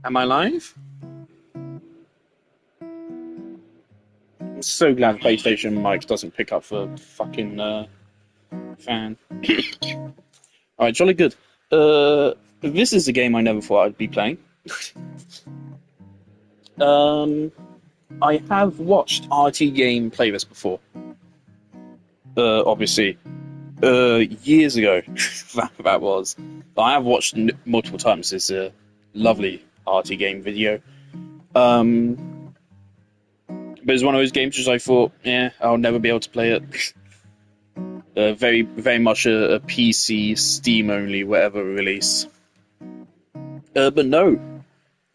Am I live? I'm so glad PlayStation mic doesn't pick up for fucking fan. Alright, jolly good. This is a game I never thought I'd be playing. um, I have watched RT Game play this before. Obviously, years ago, that was. But I have watched multiple times. It's a lovely RT Game video. But it's one of those games which I thought, yeah, I'll never be able to play it. Very, very much a PC, Steam only, whatever release. But no,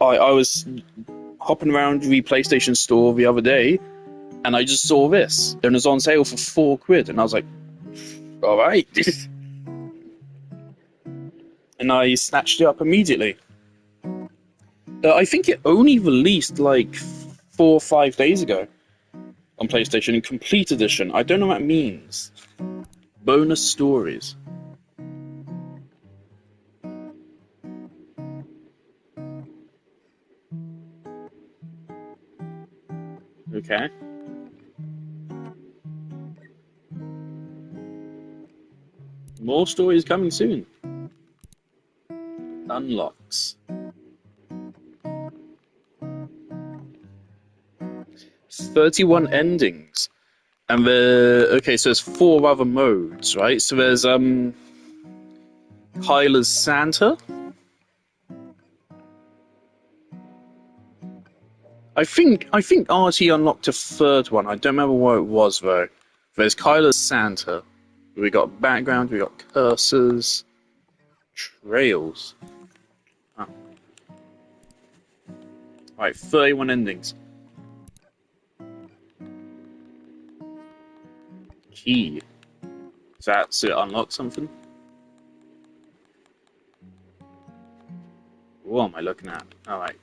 I was hopping around the PlayStation Store the other day, and I just saw this, and it was on sale for £4, and I was like, all right, and I snatched it up immediately. I think it only released like 4 or 5 days ago on PlayStation in Complete Edition. I don't know what that means. Bonus stories. Okay. More stories coming soon. Unlocks. 31 endings. And okay, so there's 4 other modes, right? So there's Kyle as Santa. I think RT unlocked a third one. I don't remember what it was though. There's Kyle as Santa. We got background, we got cursors, trails. Oh. Alright, 31 endings. Key. Is that to unlock something? What am I looking at? Alright.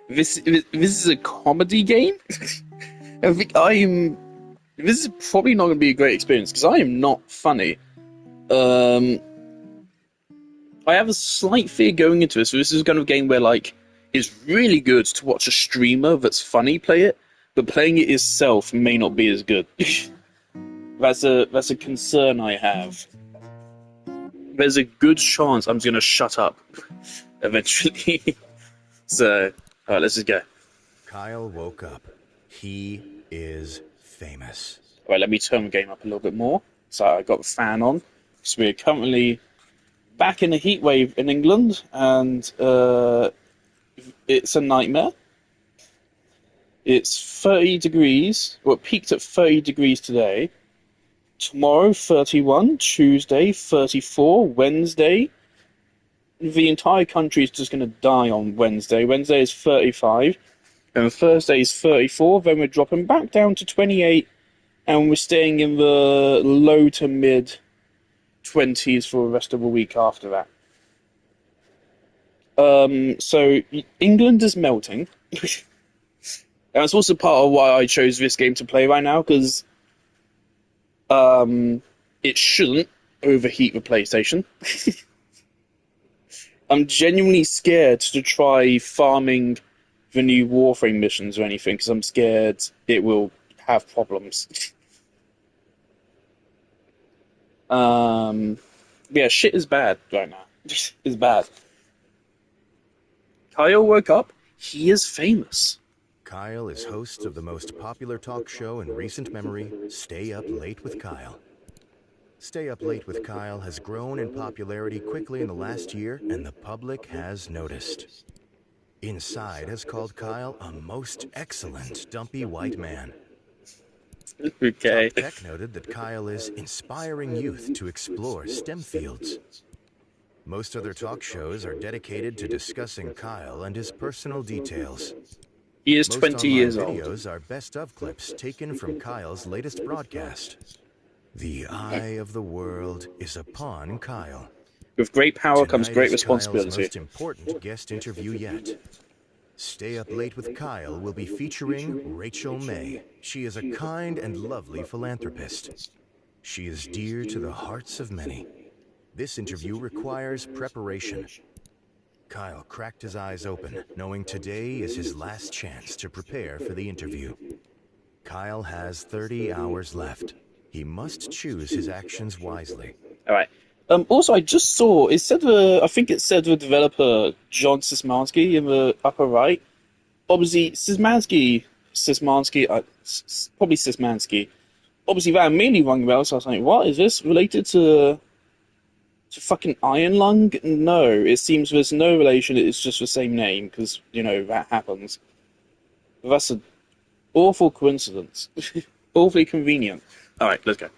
This is a comedy game? I think this is probably not going to be a great experience because I am not funny. I have a slight fear going into this. So this is kind of a game where like it's really good to watch a streamer that's funny play it, but playing it itself may not be as good. That's a concern I have. There's a good chance I'm just going to shut up eventually. So, alright, let's just go. Kyle woke up. He is famous. Alright, let me turn the game up a little bit more. So I got the fan on. So we're currently back in a heat wave in England, and it's a nightmare. It's 30 degrees. Well, it peaked at 30 degrees today. Tomorrow, 31. Tuesday, 34. Wednesday, the entire country is just going to die on Wednesday. Wednesday is 35. And Thursday is 34. Then we're dropping back down to 28. And we're staying in the low to mid 20s for the rest of the week after that. So England is melting. And it's also part of why I chose this game to play right now, because it shouldn't overheat the PlayStation. I'm genuinely scared to try farming the new Warframe missions or anything, because I'm scared it will have problems. Yeah, shit is bad right now. It's bad. Kyle woke up. He is famous. Kyle is host of the most popular talk show in recent memory, Stay Up Late with Kyle. Stay Up Late with Kyle has grown in popularity quickly in the last year, and the public has noticed. Inside has called Kyle a most excellent dumpy white man. Okay. Top Tech noted that Kyle is inspiring youth to explore STEM fields. Most other talk shows are dedicated to discussing Kyle and his personal details. He is Most 20 years online old. videos are best of clips taken from Kyle's latest broadcast. The eye of the world is upon Kyle. With great power comes Tonight great is responsibility. Kyle's most important guest interview yet. Stay Up Late with Kyle will be featuring Rachel May. She is a kind and lovely philanthropist. She is dear to the hearts of many. This interview requires preparation. Kyle cracked his eyes open, knowing today is his last chance to prepare for the interview. Kyle has 30 hours left. He must choose his actions wisely. All right. Also, I just saw it said I think it said the developer John Szymanski in the upper right. Obviously, Szymanski, probably Szymanski. Obviously, that mainly rung bells. So I was like, what is this related to fucking Iron Lung? No, it seems there's no relation. It's just the same name because that happens. But that's an awful coincidence. Awfully convenient. All right, let's go.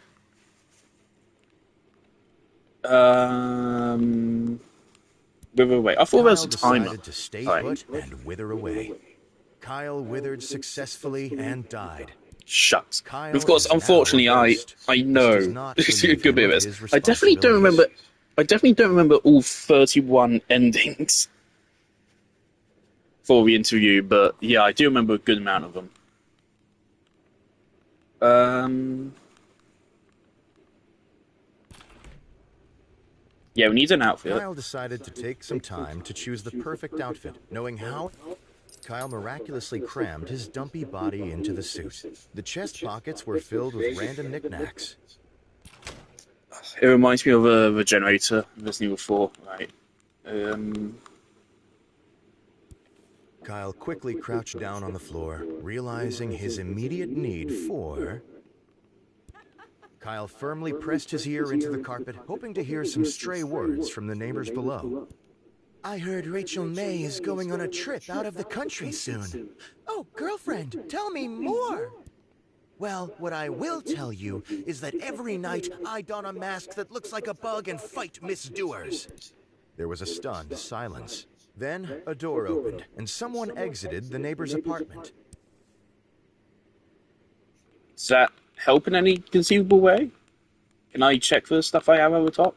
Wither away. I thought there was a timer. Decided to stay put and wither away. Kyle withered successfully and died. Shucks. Kyle Of course, is now unfortunately, a ghost. I This know does not a relieve good bit him of of this. his I definitely don't remember. responsibilities. I definitely don't remember all 31 endings for the interview, but yeah, I do remember a good amount of them. Yeah, we need an outfit. Kyle decided to take some time to choose the perfect outfit, knowing how Kyle miraculously crammed his dumpy body into the suit. The chest pockets were filled with random knickknacks. It reminds me of the generator in Resident Evil 4, right? Kyle quickly crouched down on the floor, realizing his immediate need for... Kyle firmly pressed his ear into the carpet, hoping to hear some stray words from the neighbors below. I heard Rachel May is going on a trip out of the country soon. Oh, girlfriend, tell me more! Well, what I will tell you is that every night I don a mask that looks like a bug and fight misdoers. There was a stunned silence. Then a door opened, and someone exited the neighbor's apartment. Does that help in any conceivable way? Can I check for the stuff I have over top?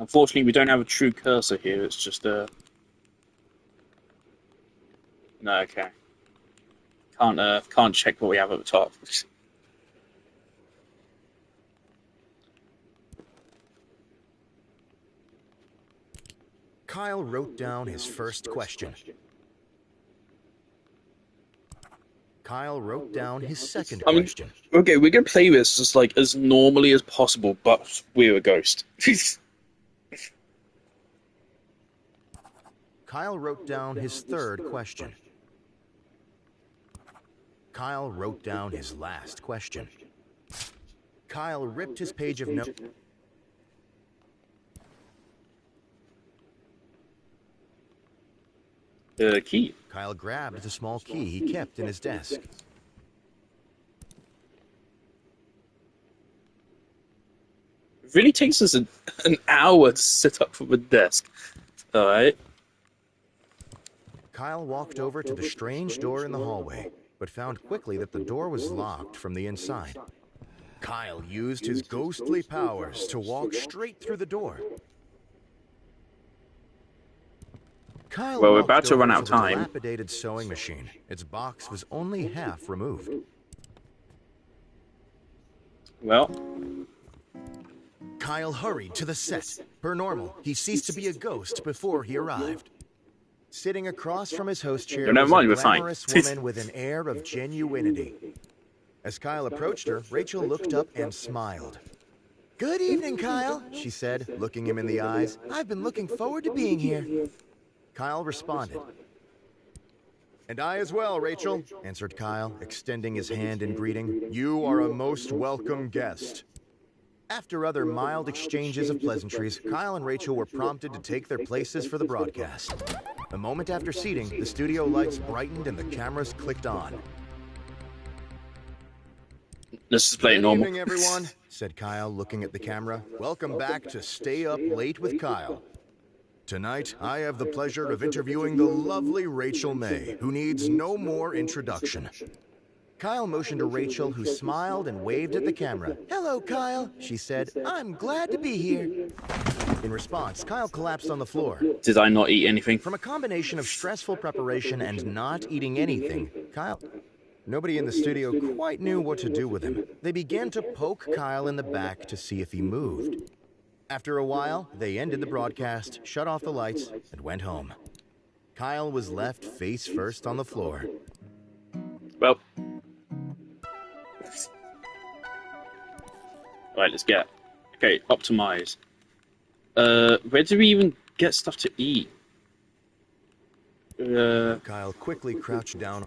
Unfortunately, we don't have a true cursor here. It's just a... No, okay. Can't check what we have at the top. Kyle wrote down his first question. Kyle wrote down his second question. Okay, we're gonna play this just like as normally as possible, but we're a ghost. Kyle wrote down his third question. Kyle wrote down his last question. Kyle ripped his page of notes. The key. Kyle grabbed the small key he kept in his desk. It really takes us an hour to sit up from the desk. Alright. Kyle walked over to the strange door in the hallway, but found quickly that the door was locked from the inside. Kyle used his ghostly powers to walk straight through the door. Kyle Well, we're about to run out of the time. dilapidated sewing machine. Its box was only half removed. Well, Kyle hurried to the set. Per normal, he ceased to be a ghost before he arrived. Sitting across from his host chair never was mind, a we're fine. glamorous woman with an air of genuinity. As Kyle approached her, Rachel looked up and smiled. Good evening, Kyle, she said, looking him in the eyes. I've been looking forward to being here. Kyle responded. And I as well, Rachel, answered Kyle, extending his hand in greeting. You are a most welcome guest. After other mild exchanges of pleasantries, Kyle and Rachel were prompted to take their places for the broadcast. A moment after seating, the studio lights brightened and the cameras clicked on. let's just play it normal. Good evening, everyone, said Kyle, looking at the camera. Welcome back to Stay Up Late with Kyle. Tonight, I have the pleasure of interviewing the lovely Rachel May, who needs no more introduction. Kyle motioned to Rachel, who smiled and waved at the camera. Hello, Kyle, she said. I'm glad to be here. In response, Kyle collapsed on the floor. Did I not eat anything? From a combination of stressful preparation and not eating anything, Kyle... Nobody in the studio quite knew what to do with him. They began to poke Kyle in the back to see if he moved. After a while, they ended the broadcast, shut off the lights, and went home. Kyle was left face first on the floor. Well. Right, let's get. Okay, optimize. Where do we even get stuff to eat? Kyle quickly crouched down.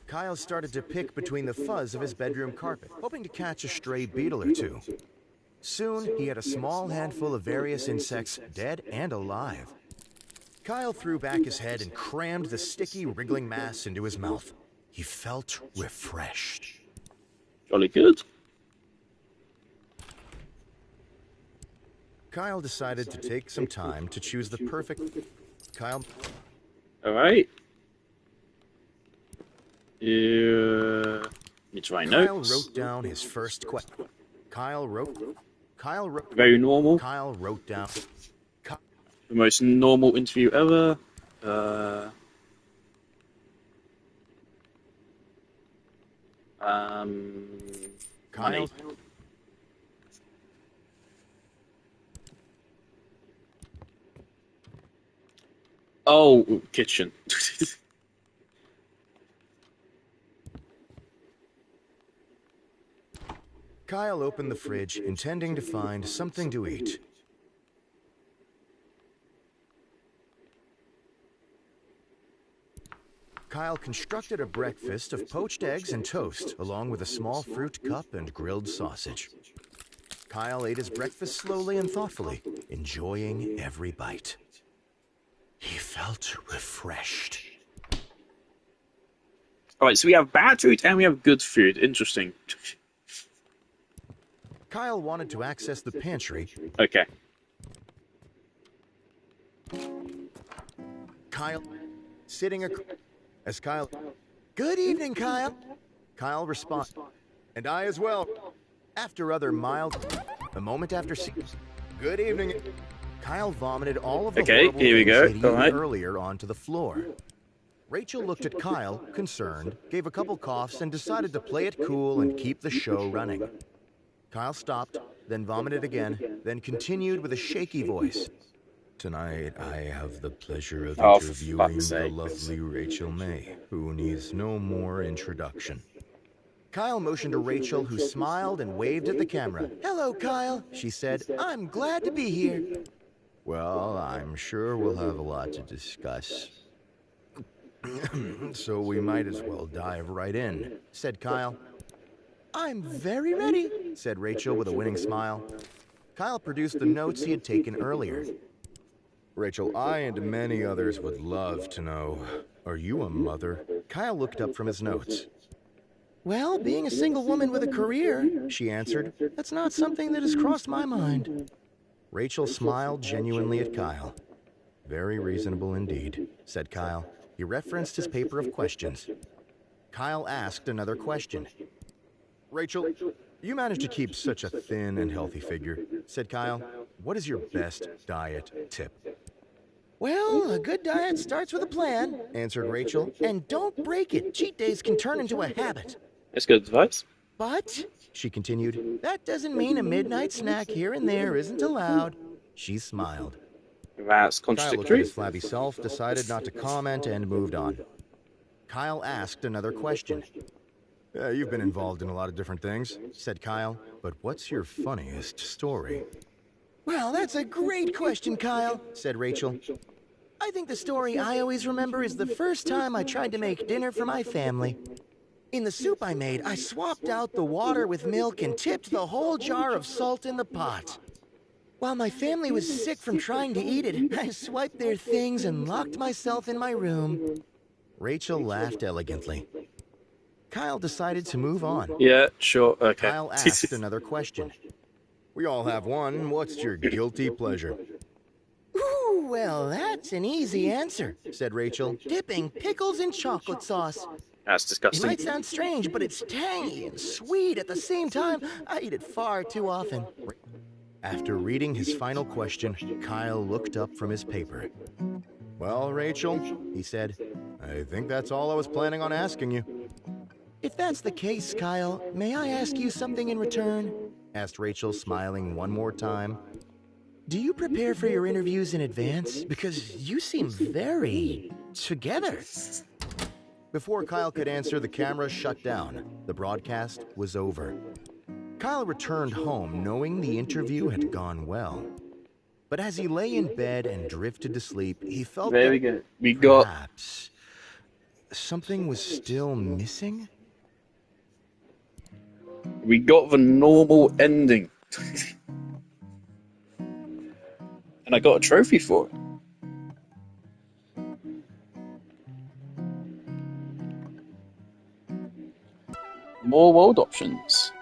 Kyle started to pick between the fuzz of his bedroom carpet, hoping to catch a stray beetle or two. Soon, he had a small handful of various insects, dead and alive. Kyle threw back his head and crammed the sticky, wriggling mass into his mouth. He felt refreshed. Jolly good. Kyle decided to take some time to choose the perfect... Kyle... Alright. Need to write notes. Kyle wrote down his first question. Kyle wrote... Very normal. Kyle wrote down... The most normal interview ever. Kyle... Oh, kitchen. Kyle opened the fridge, intending to find something to eat. Kyle constructed a breakfast of poached eggs and toast, along with a small fruit cup and grilled sausage. Kyle ate his breakfast slowly and thoughtfully, enjoying every bite. He felt refreshed. Alright, so we have bad food and we have good food. Interesting. Kyle wanted to access the pantry. Okay. Kyle, sitting as Kyle... Good evening, Kyle. Kyle responded. And I as well. After other mild... A moment after... Good evening. Kyle vomited all of the horrible here we go. things he'd eaten earlier onto the floor. Rachel looked at Kyle, concerned, gave a couple coughs, and decided to play it cool and keep the show running. Kyle stopped, then vomited again, then continued with a shaky voice. Tonight, I have the pleasure of interviewing the lovely Rachel May, who needs no more introduction. Kyle motioned to Rachel, who smiled and waved at the camera. Hello, Kyle, she said. I'm glad to be here. Well, I'm sure we'll have a lot to discuss. So we might as well dive right in, said Kyle. I'm very ready, said Rachel with a winning smile. Kyle produced the notes he had taken earlier. Rachel, I and many others would love to know, are you a mother? Kyle looked up from his notes. Well, being a single woman with a career, she answered, that's not something that has crossed my mind. Rachel smiled genuinely at Kyle. Very reasonable indeed, said Kyle. He referenced his paper of questions. Kyle asked another question. Rachel, you managed to keep such a thin and healthy figure, said Kyle. What is your best diet tip? Well, a good diet starts with a plan, answered Rachel. And don't break it. Cheat days can turn into a habit. That's good advice. But, she continued, that doesn't mean a midnight snack here and there isn't allowed. She smiled. That's Kyle looked at contradictory. his flabby self, decided not to comment, and moved on. Kyle asked another question. You've been involved in a lot of different things, said Kyle, but what's your funniest story? Well, that's a great question, Kyle, said Rachel. I think the story I always remember is the first time I tried to make dinner for my family. In the soup I made, I swapped out the water with milk and tipped the whole jar of salt in the pot. While my family was sick from trying to eat it, I swiped their things and locked myself in my room. Rachel laughed elegantly. Kyle decided to move on. Yeah, sure. Okay. Kyle asked another question. We all have one. What's your guilty pleasure? Ooh, well, that's an easy answer, said Rachel, dipping pickles in chocolate sauce. That's It disgusting. might sound strange, but it's tangy and sweet at the same time. I eat it far too often. After reading his final question, Kyle looked up from his paper. Well, Rachel, he said, I think that's all I was planning on asking you. If that's the case, Kyle, may I ask you something in return? Asked Rachel, smiling one more time. Do you prepare for your interviews in advance? Because you seem very together. Before Kyle could answer, the camera shut down. The broadcast was over. Kyle returned home knowing the interview had gone well. But as he lay in bed and drifted to sleep, he felt Very that good. We got perhaps something was still missing? the normal ending. And I got a trophy for it. More world options.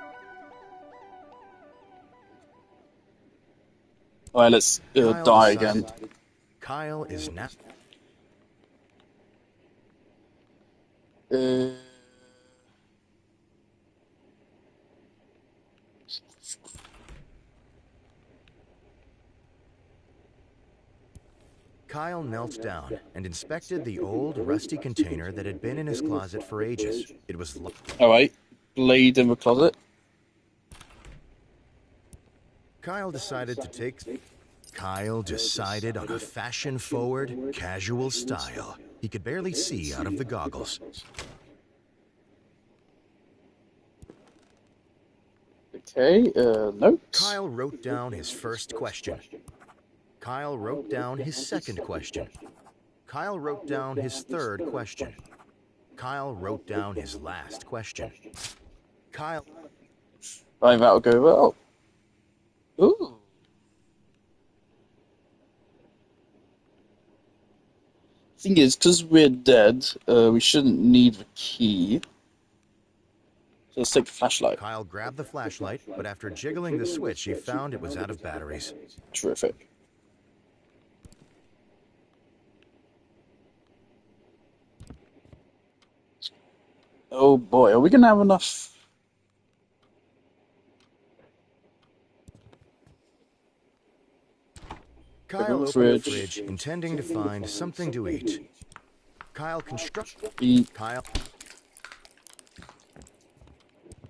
Alright, let's Kyle die decided again. Kyle is now. Uh, Kyle knelt down and inspected the old, rusty container that had been in his closet for ages. It was Alright, blade in the closet. Kyle decided on a fashion-forward, casual style. He could barely see out of the goggles. Okay, notes. Kyle wrote down his first question. Kyle wrote down his second question. Kyle wrote down his third question. Kyle wrote down his last question. Kyle... Right, that'll go well. Ooh. Thing is, because we're dead, we shouldn't need the key. So let's take the flashlight. Kyle grabbed the flashlight, but after jiggling the switch, he found it was out of batteries. Terrific. Oh boy, are we gonna have enough? Kyle opened the fridge, intending to find something to eat. Kyle Eat. Kyle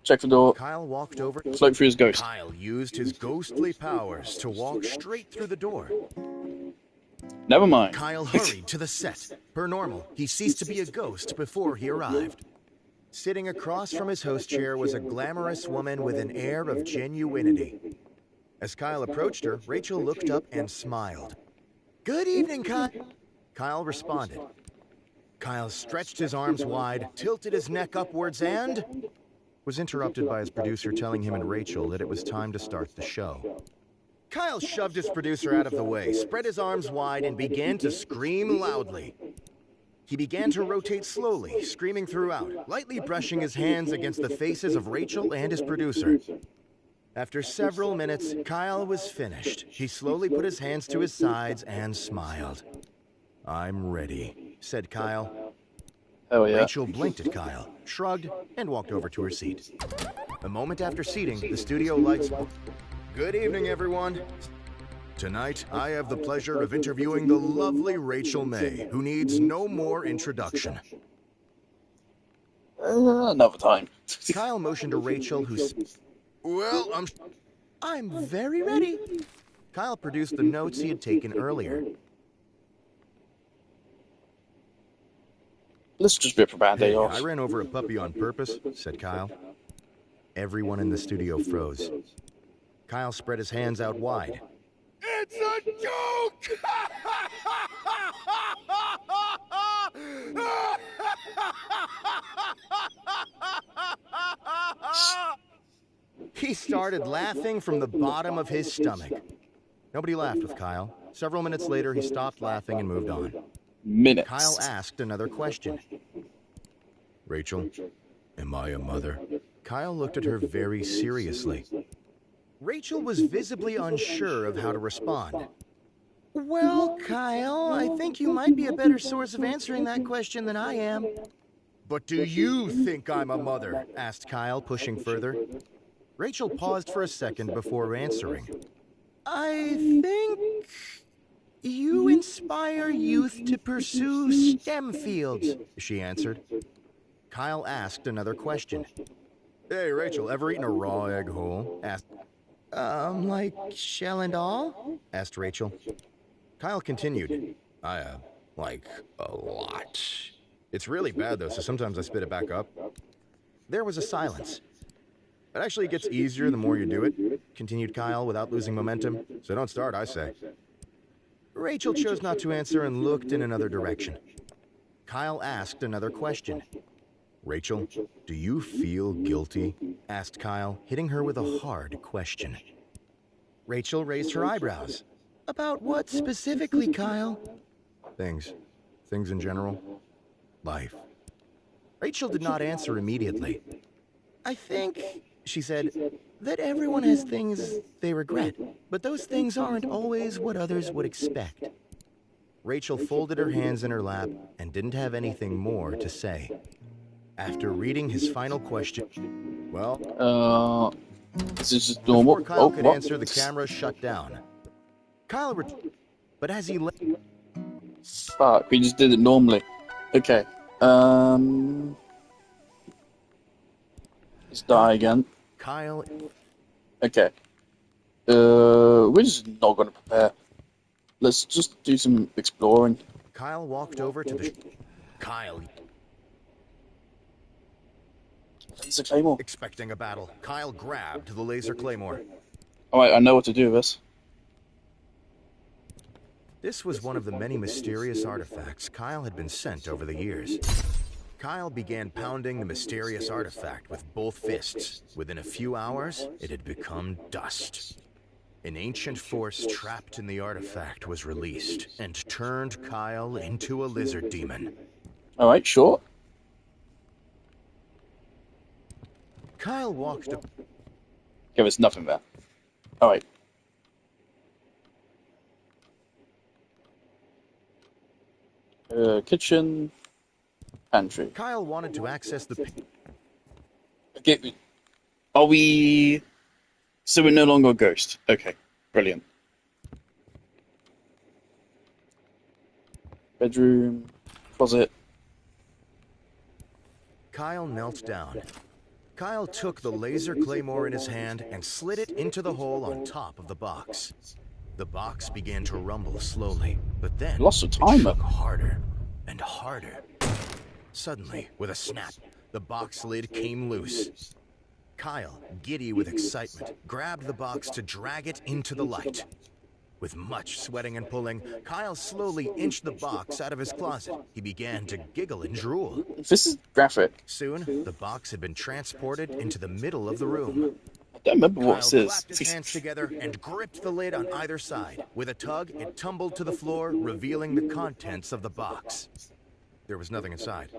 Check the door. Kyle walked over. Float through his ghost. Kyle used his ghostly powers to walk straight through the door. Never mind. Kyle hurried to the set. Per normal, he ceased to be a ghost before he arrived. Sitting across from his host chair was a glamorous woman with an air of genuinity. As Kyle approached her, Rachel looked up and smiled. "Good evening, Kyle." Kyle responded. Kyle stretched his arms wide, tilted his neck upwards, and was interrupted by his producer telling him and Rachel that it was time to start the show. Kyle shoved his producer out of the way, spread his arms wide, and began to scream loudly. He began to rotate slowly, screaming throughout, lightly brushing his hands against the faces of Rachel and his producer. After several minutes, Kyle was finished. He slowly put his hands to his sides and smiled. "I'm ready," said Kyle. Oh yeah. Rachel blinked at Kyle, shrugged, and walked over to her seat. A moment after seating, the studio lights... Good evening, everyone. Tonight, I have the pleasure of interviewing the lovely Rachel May, who needs no more introduction. Another time. Kyle motioned to Rachel, Well, I'm very ready. Kyle produced the notes he had taken earlier. Let's just rip a band-aid off. I ran over a puppy on purpose, said Kyle. Everyone in the studio froze. Kyle spread his hands out wide. It's a joke! He started laughing from the bottom of his stomach. Nobody laughed with Kyle. Several minutes later, he stopped laughing and moved on. Minutes. Kyle asked another question. Rachel, am I a mother? Kyle looked at her very seriously. Rachel was visibly unsure of how to respond. Well, Kyle, I think you might be a better source of answering that question than I am. But do you think I'm a mother? Asked Kyle, pushing further. Rachel paused for a second before answering. I think you inspire youth to pursue STEM fields, she answered. Kyle asked another question. Hey, Rachel, ever eaten a raw egg whole? Asked. Like shell and all? Asked Rachel. Kyle continued. I have, like, a lot. It's really bad, though, so sometimes I spit it back up. There was a silence. It actually gets easier the more you do it, continued Kyle without losing momentum. So don't start, I say. Rachel chose not to answer and looked in another direction. Kyle asked another question. Rachel, do you feel guilty? Asked Kyle, hitting her with a hard question. Rachel raised her eyebrows. About what specifically, Kyle? Things. Things in general. Life. Rachel did not answer immediately. I think, she said, that everyone has things they regret, but those things aren't always what others would expect. Rachel folded her hands in her lap and didn't have anything more to say. After reading his final question, well, this is just normal. Before Kyle could answer, the camera shut down. Kyle but as he Fuck, we just did it normally. Okay. Let's die again. Kyle. Okay. We're just not gonna prepare. Let's just do some exploring. Kyle walked over to the Kyle. It's a claymore. Expecting a battle, Kyle grabbed the laser claymore. Alright, I know what to do with this. This was one of the many mysterious artifacts Kyle had been sent over the years. Kyle began pounding the mysterious artifact with both fists. Within a few hours, it had become dust. An ancient force trapped in the artifact was released and turned Kyle into a lizard demon. Alright, sure. Kyle walked up. Okay, there's nothing there. Alright. Kitchen. Pantry. Kyle wanted to access the... Okay, are we... So we're no longer a ghost. Okay, brilliant. Bedroom. Closet. Kyle knelt down. Kyle took the laser claymore in his hand and slid it into the hole on top of the box. The box began to rumble slowly, but then Lost a it timer. shook harder and harder. Suddenly, with a snap, the box lid came loose. Kyle, giddy with excitement, grabbed the box to drag it into the light. With much sweating and pulling, Kyle slowly inched the box out of his closet. He began to giggle and drool. This is graphic. Soon, the box had been transported into the middle of the room. I don't remember what Kyle this clapped his is. hands together and gripped the lid on either side. With a tug, it tumbled to the floor, revealing the contents of the box. There was nothing inside.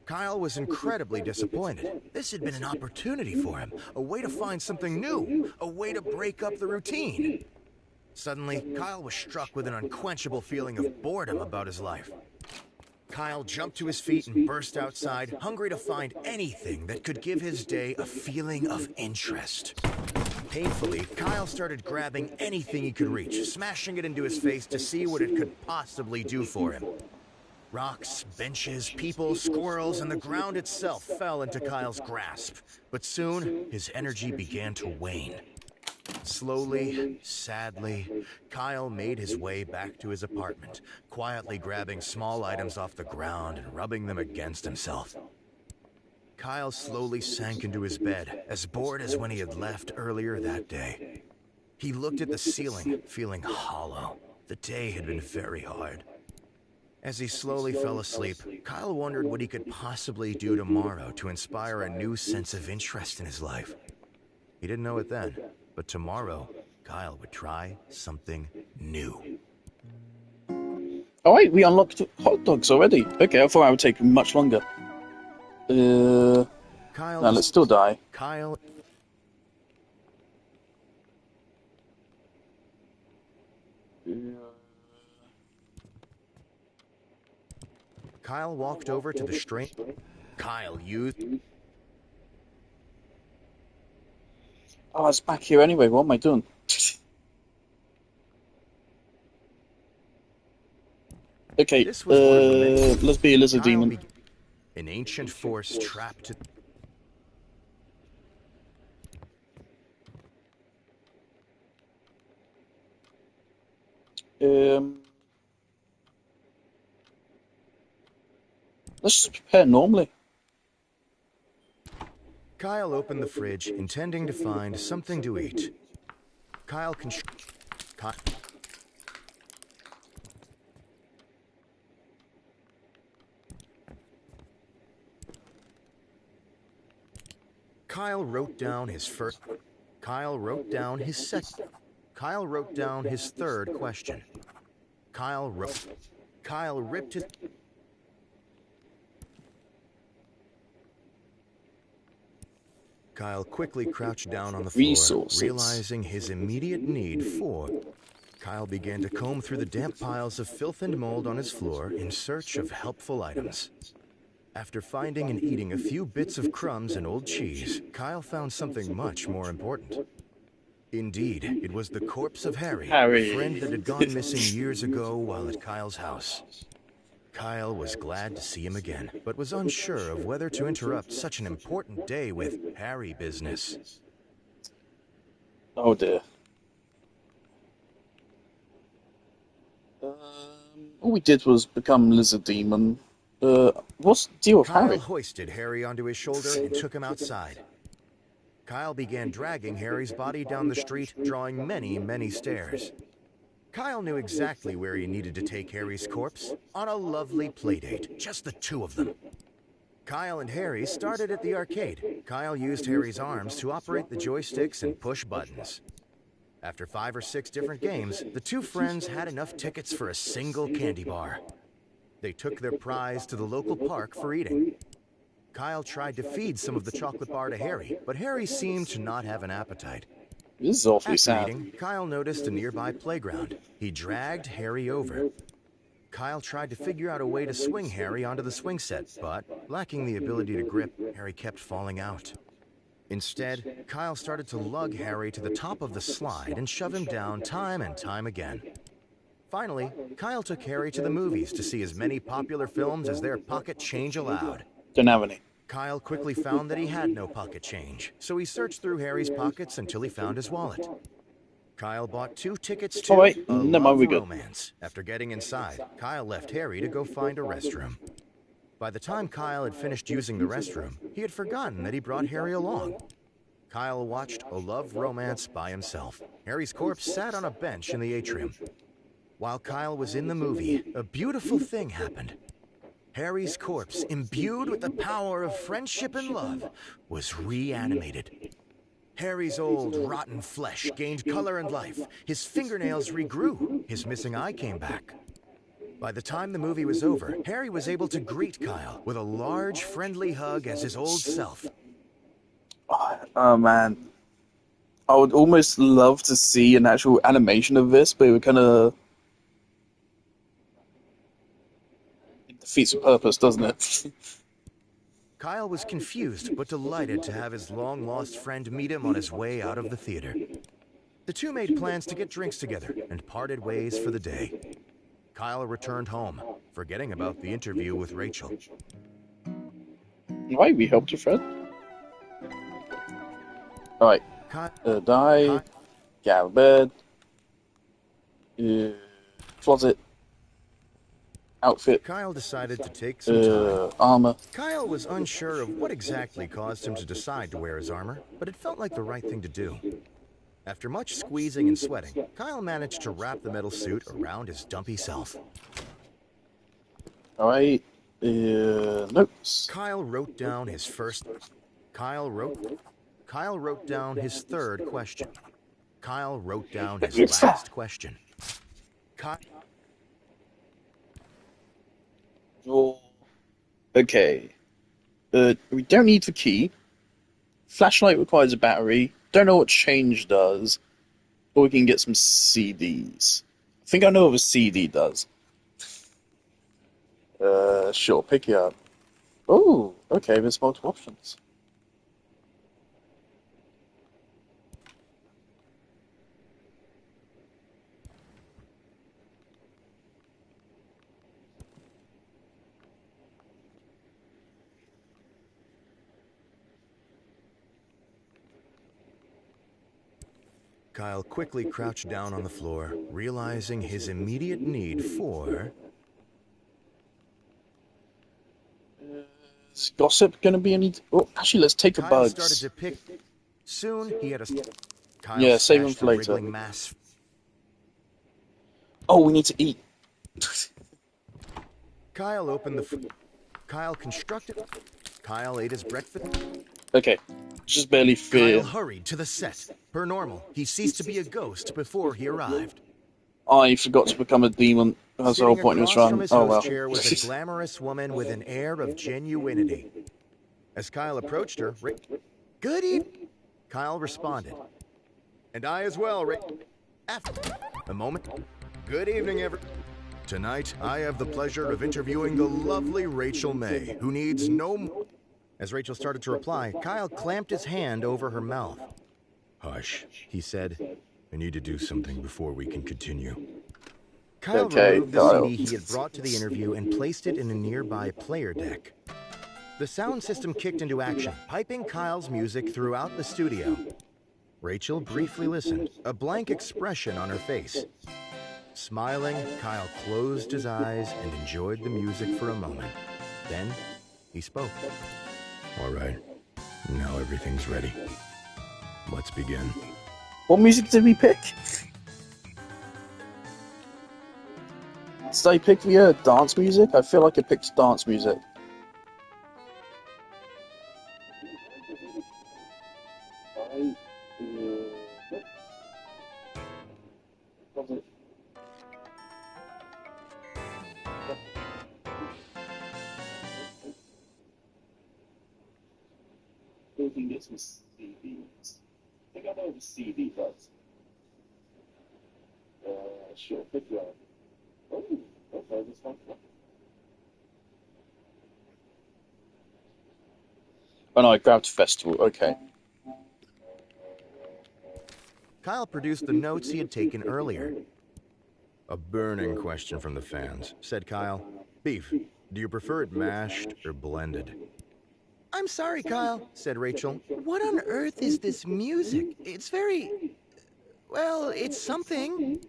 Kyle was incredibly disappointed. This had been an opportunity for him, a way to find something new, a way to break up the routine. Suddenly, Kyle was struck with an unquenchable feeling of boredom about his life. Kyle jumped to his feet and burst outside, hungry to find anything that could give his day a feeling of interest. Painfully, Kyle started grabbing anything he could reach, smashing it into his face to see what it could possibly do for him. Rocks, benches, people, squirrels, and the ground itself fell into Kyle's grasp. But soon, his energy began to wane. Slowly, sadly, Kyle made his way back to his apartment, quietly grabbing small items off the ground and rubbing them against himself. Kyle slowly sank into his bed, as bored as when he had left earlier that day. He looked at the ceiling, feeling hollow. The day had been very hard. As he slowly fell asleep, Kyle wondered what he could possibly do tomorrow to inspire a new sense of interest in his life. He didn't know it then, but tomorrow, Kyle would try something new. Oh wait, we unlocked hot dogs already. Okay, I thought it would take much longer. Kyle, No, let's still die. Kyle... Kyle walked over to the strange... Kyle used... Oh, it's back here anyway. What am I doing? Okay, This was one of the many- let's be a lizard Kyle demon. be- an ancient force trapped. Let's just prepare normally. Kyle opened the fridge, intending to find something to eat. Kyle Kyle wrote down his first. Kyle wrote down his second. Kyle wrote down his third question. Kyle ripped his. Kyle quickly crouched down on the floor, Resources. realizing his immediate need for. Kyle began to comb through the damp piles of filth and mold on his floor in search of helpful items. After finding and eating a few bits of crumbs and old cheese, Kyle found something much more important. Indeed, it was the corpse of Harry, a friend that had gone missing years ago while at Kyle's house. Kyle was glad to see him again, but was unsure of whether to interrupt such an important day with Harry business. Oh dear. All we did was become Lizard Demon. What's the deal with Kyle Harry? hoisted Harry onto his shoulder and took him outside. Kyle began dragging Harry's body down the street, drawing many, many stares. Kyle knew exactly where he needed to take Harry's corpse, on a lovely playdate, just the two of them. Kyle and Harry started at the arcade. Kyle used Harry's arms to operate the joysticks and push buttons. After 5 or 6 different games, the two friends had enough tickets for a single candy bar. They took their prize to the local park for eating. Kyle tried to feed some of the chocolate bar to Harry, but Harry seemed to not have an appetite. This is awfully After sad. eating, Kyle noticed a nearby playground. He dragged Harry over. Kyle tried to figure out a way to swing Harry onto the swing set, but lacking the ability to grip, Harry kept falling out. Instead, Kyle started to lug Harry to the top of the slide and shove him down time and time again. Finally, Kyle took Harry to the movies to see as many popular films as their pocket change allowed. Don't have any. Kyle quickly found that he had no pocket change, so he searched through Harry's pockets until he found his wallet. Kyle bought 2 tickets to wait, never mind, we're good. Romance. After getting inside, Kyle left Harry to go find a restroom. By the time Kyle had finished using the restroom, he had forgotten that he brought Harry along. Kyle watched A Love Romance by himself. Harry's corpse sat on a bench in the atrium. While Kyle was in the movie, a beautiful thing happened. Harry's corpse, imbued with the power of friendship and love, was reanimated. Harry's old, rotten flesh gained color and life. His fingernails regrew. His missing eye came back. By the time the movie was over, Harry was able to greet Kyle with a large, friendly hug as his old self. Oh man. I would almost love to see an actual animation of this, but it would kind of... It defeats the purpose, doesn't it? Kyle was confused, but delighted to have his long-lost friend meet him on his way out of the theater. The two made plans to get drinks together and parted ways for the day. Kyle returned home, forgetting about the interview with Rachel. Why we helped your friend? Alright. Die. Get out of bed. Closet. Outfit. Kyle decided to take some time. Armor. Kyle was unsure of what exactly caused him to decide to wear his armor, but it felt like the right thing to do. After much squeezing and sweating, Kyle managed to wrap the metal suit around his dumpy self. Alright. Notes. Kyle wrote down his first... Kyle wrote down his third question. Kyle wrote down his last question. Okay. We don't need the key. Flashlight requires a battery. Don't know what change does. But we can get some CDs. I think I know what a CD does. Sure, pick it up. Oh, okay, there's multiple options. Kyle quickly crouched down on the floor, realizing his immediate need for... Is gossip going to be any... Oh, actually, let's take the Kyle bugs. started to pick... Soon, he had a... Kyle Yeah, save them stashed for a later. wriggling mass... Oh, we need to eat. Kyle opened the... Kyle constructed... Kyle ate his breakfast... Okay, just barely Kyle fit. hurried to the set. Per normal, he ceased to be a ghost before he arrived. I forgot to become a demon. That's the whole Sitting point of this across from run. his Oh, host well. chair was a glamorous woman with an air of genuinity. As Kyle approached her, Good evening, Kyle responded. And I as well, Rick. After a moment. Good evening, everyone. Tonight, I have the pleasure of interviewing the lovely Rachel May, who needs no... As Rachel started to reply, Kyle clamped his hand over her mouth. Hush, he said. I need to do something before we can continue. Kyle removed the CD he had brought to the interview and placed it in a nearby player deck. The sound system kicked into action, piping Kyle's music throughout the studio. Rachel briefly listened, a blank expression on her face. Smiling, Kyle closed his eyes and enjoyed the music for a moment. Then, he spoke. All right, now everything's ready. Let's begin. What music did we pick? Did I pick the dance music? I feel like I picked dance music. I think this was CDs. I think I know the CD does. Sure, pick one. Oh, okay, this one. Oh no, I grabbed Festival, okay. Kyle produced the notes he had taken earlier. A burning question from the fans, said Kyle. Beef, do you prefer it mashed or blended? I'm sorry, Kyle, said Rachel. What on earth is this music? It's very... well, it's something.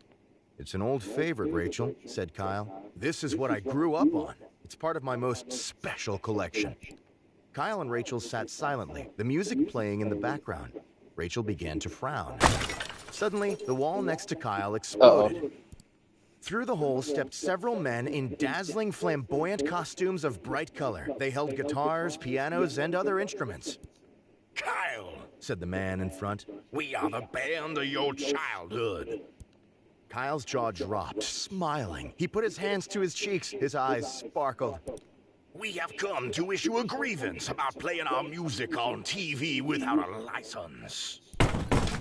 It's an old favorite, Rachel, said Kyle. This is what I grew up on. It's part of my most special collection. Kyle and Rachel sat silently, the music playing in the background. Rachel began to frown. Suddenly, the wall next to Kyle exploded. Through the hole stepped several men in dazzling, flamboyant costumes of bright color. They held guitars, pianos, and other instruments. Kyle, said the man in front. we are the band of your childhood. Kyle's jaw dropped, smiling. He put his hands to his cheeks. His eyes sparkled. We have come to issue a grievance about playing our music on TV without a license.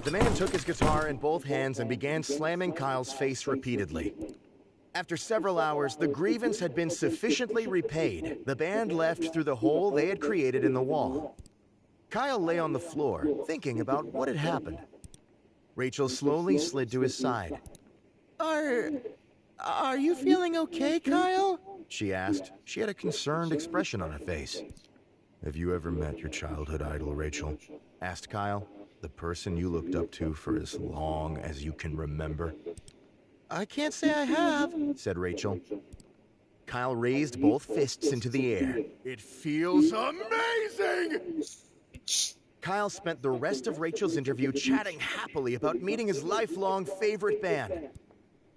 The man took his guitar in both hands and began slamming Kyle's face repeatedly. After several hours, the grievance had been sufficiently repaid. The band left through the hole they had created in the wall. Kyle lay on the floor, thinking about what had happened. Rachel slowly slid to his side. Are you feeling okay, Kyle? She asked. She had a concerned expression on her face. Have you ever met your childhood idol, Rachel? Asked Kyle. The person you looked up to for as long as you can remember? I can't say I have, said Rachel. Kyle raised both fists into the air. It feels amazing! Kyle spent the rest of Rachel's interview chatting happily about meeting his lifelong favorite band.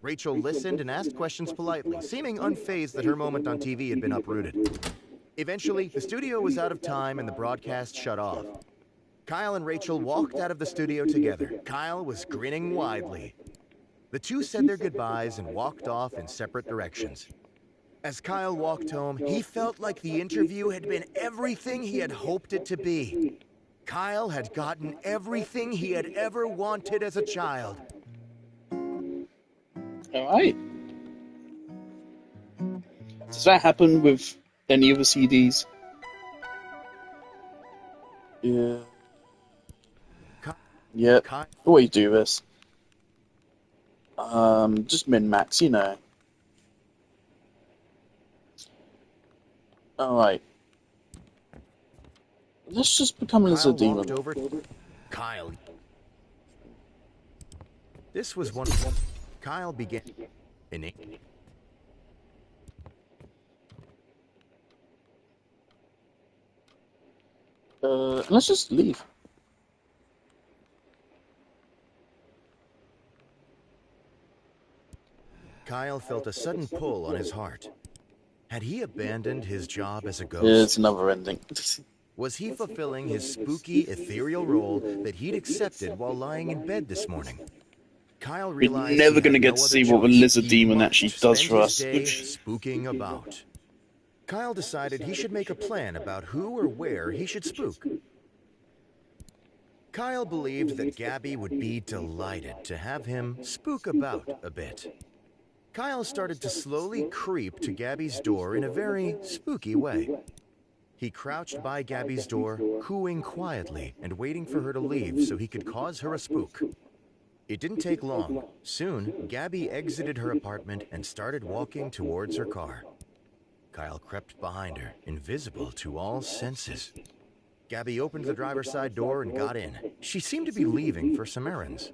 Rachel listened and asked questions politely, seeming unfazed that her moment on TV had been uprooted. Eventually, the studio was out of time and the broadcast shut off. Kyle and Rachel walked out of the studio together. Kyle was grinning widely. The two said their goodbyes and walked off in separate directions. As Kyle walked home, he felt like the interview had been everything he had hoped it to be. Kyle had gotten everything he had ever wanted as a child. Alright. Does that happen with any of the CDs? Yeah. Yep. Always do this. Just min-max, you know. Alright. Let's just become a lizard demon. Kyle. This was one. Kyle began. Let's just leave. Kyle felt a sudden pull on his heart. Had he abandoned his job as a It's ghost? another ending. Was he fulfilling his spooky, ethereal role that he'd accepted while lying in bed this morning? Kyle We're realized never he going to had get no to other see what the choice. lizard He demon must actually does spend for his us. day spooking about. Kyle decided he should make a plan about who or where he should spook. Kyle believed that Gabby would be delighted to have him spook about a bit. Kyle started to slowly creep to Gabby's door in a very spooky way. He crouched by Gabby's door, cooing quietly and waiting for her to leave so he could cause her a spook. It didn't take long. Soon, Gabby exited her apartment and started walking towards her car. Kyle crept behind her, invisible to all senses. Gabby opened the driver's side door and got in. She seemed to be leaving for some errands.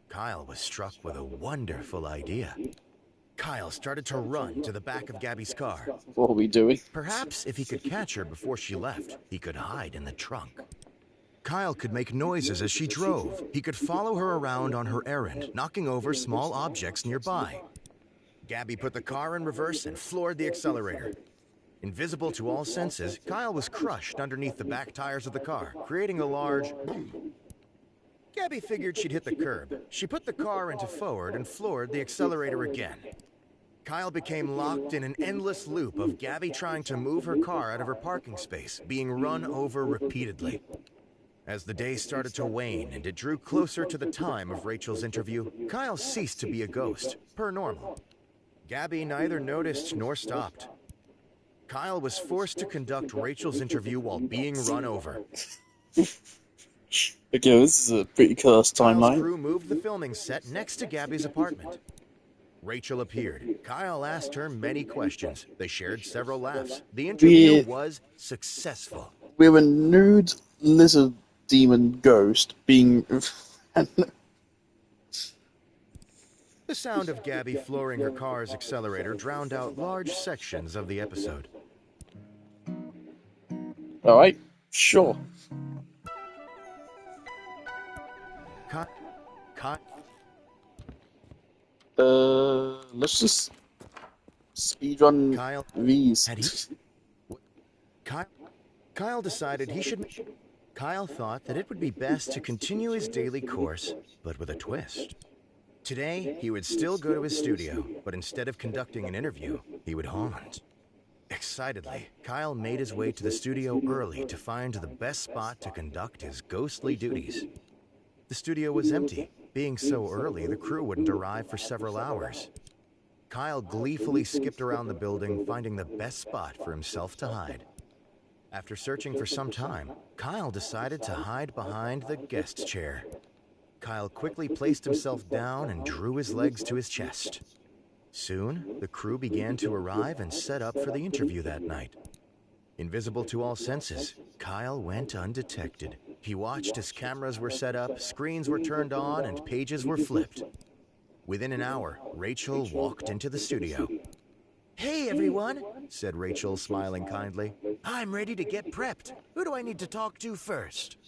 Kyle was struck with a wonderful idea. Kyle started to run to the back of Gabby's car. What are we doing? Perhaps if he could catch her before she left, he could hide in the trunk. Kyle could make noises as she drove. He could follow her around on her errand, knocking over small objects nearby. Gabby put the car in reverse and floored the accelerator. Invisible to all senses, Kyle was crushed underneath the back tires of the car, creating a large boom. Gabby figured she'd hit the curb. She put the car into forward and floored the accelerator again. Kyle became locked in an endless loop of Gabby trying to move her car out of her parking space, being run over repeatedly. As the day started to wane and it drew closer to the time of Rachel's interview, Kyle ceased to be a ghost, per normal. Gabby neither noticed nor stopped. Kyle was forced to conduct Rachel's interview while being run over. Okay, this is a pretty cursed Kyle's timeline. crew moved the filming set next to Gabby's apartment. Rachel appeared. Kyle asked her many questions. They shared several laughs. The interview was successful. We're a nude lizard demon ghost being. The sound of Gabby flooring her car's accelerator drowned out large sections of the episode. Alright, sure. Let's just speedrun Kyle, these. had he? Kyle decided he should. Kyle thought that it would be best to continue his daily course, but with a twist. Today, he would still go to his studio, but instead of conducting an interview, he would haunt. Excitedly, Kyle made his way to the studio early to find the best spot to conduct his ghostly duties. The studio was empty. Being so early, the crew wouldn't arrive for several hours. Kyle gleefully skipped around the building, finding the best spot for himself to hide. After searching for some time, Kyle decided to hide behind the guest chair. Kyle quickly placed himself down and drew his legs to his chest. Soon, the crew began to arrive and set up for the interview that night. Invisible to all senses, Kyle went undetected. He watched as cameras were set up, screens were turned on, and pages were flipped. Within an hour, Rachel walked into the studio. "Hey, everyone," said Rachel, smiling kindly. "I'm ready to get prepped. Who do I need to talk to first?"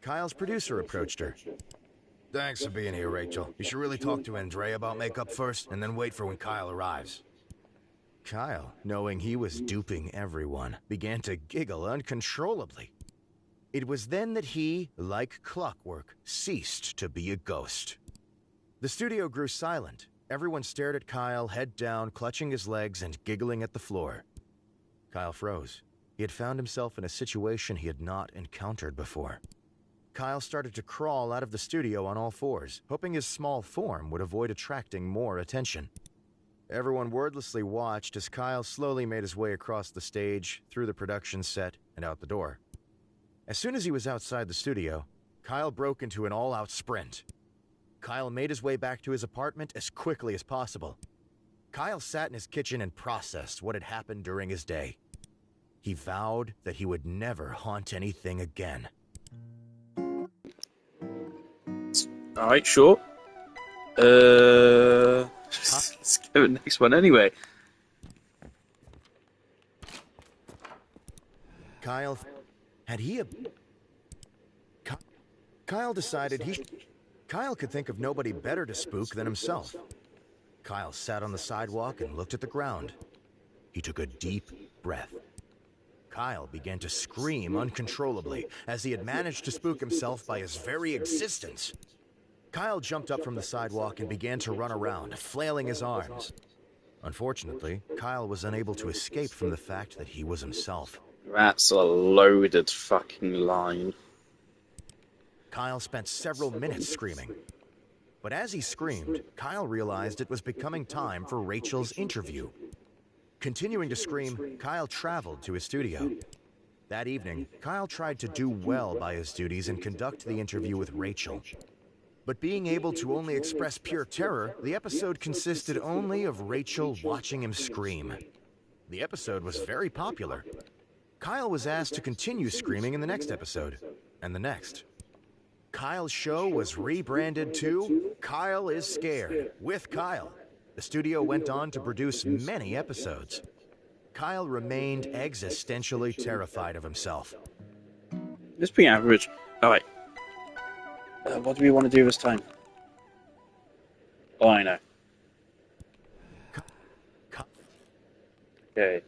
Kyle's producer approached her. "Thanks for being here, Rachel. You should really talk to Andrea about makeup first, and then wait for when Kyle arrives." Kyle, knowing he was duping everyone, began to giggle uncontrollably. It was then that he, like clockwork, ceased to be a ghost. The studio grew silent. Everyone stared at Kyle, head down, clutching his legs and giggling at the floor. Kyle froze. He had found himself in a situation he had not encountered before. Kyle started to crawl out of the studio on all fours, hoping his small form would avoid attracting more attention. Everyone wordlessly watched as Kyle slowly made his way across the stage, through the production set, and out the door. As soon as he was outside the studio, Kyle broke into an all-out sprint. Kyle made his way back to his apartment as quickly as possible. Kyle sat in his kitchen and processed what had happened during his day. He vowed that he would never haunt anything again. Alright, sure. Let's go to the next one anyway. Kyle, had he a... Kyle decided Kyle could think of nobody better to spook than himself. Kyle sat on the sidewalk and looked at the ground. He took a deep breath. Kyle began to scream uncontrollably, as he had managed to spook himself by his very existence. Kyle jumped up from the sidewalk and began to run around, flailing his arms. Unfortunately, Kyle was unable to escape from the fact that he was himself. That's a loaded fucking line. Kyle spent several minutes screaming. But as he screamed, Kyle realized it was becoming time for Rachel's interview. Continuing to scream, Kyle traveled to his studio. That evening, Kyle tried to do well by his duties and conduct the interview with Rachel. But being able to only express pure terror, the episode consisted only of Rachel watching him scream. The episode was very popular. Kyle was asked to continue screaming in the next episode, and the next. Kyle's show was rebranded to Kyle is Scared with Kyle. The studio went on to produce many episodes. Kyle remained existentially terrified of himself. It's pretty average. Alright. What do we want to do this time? Oh, I know. Okay.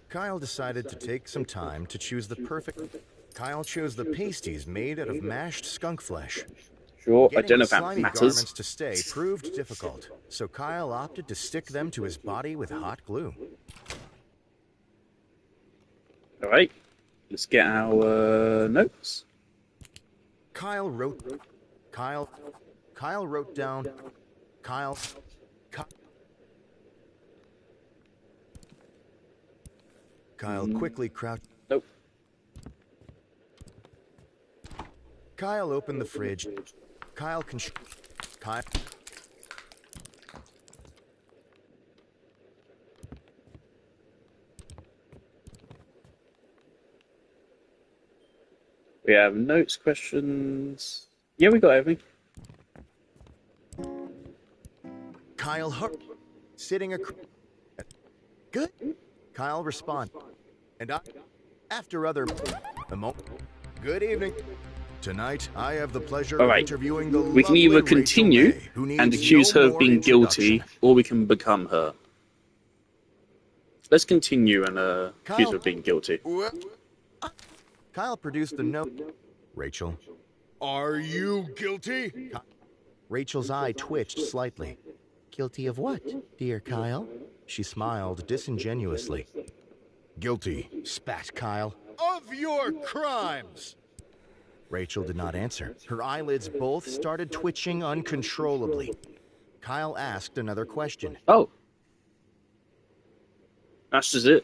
Kyle decided to take some time to choose the perfect... Kyle chose the pasties made out of mashed skunk flesh. Sure, I Getting don't know the if that slimy matters. garments to stay proved difficult, so Kyle opted to stick them to his body with hot glue. Alright. Let's get our notes. Kyle wrote down... Kyle quickly crouched... Nope. Kyle opened the fridge. Kyle... We have notes, questions. Yeah, we got everything. Kyle sitting good. Kyle respond. And after other good evening. Tonight, I have the pleasure of interviewing the we can either continue and accuse her of being guilty, or we can become her. Let's continue and accuse her of being guilty. Kyle produced the note. Rachel. Are you guilty? Rachel's eye twitched slightly. Guilty of what, dear Kyle? She smiled disingenuously. Guilty, spat Kyle. Of your crimes! Rachel did not answer. Her eyelids both started twitching uncontrollably. Kyle asked another question. Oh. That's just it.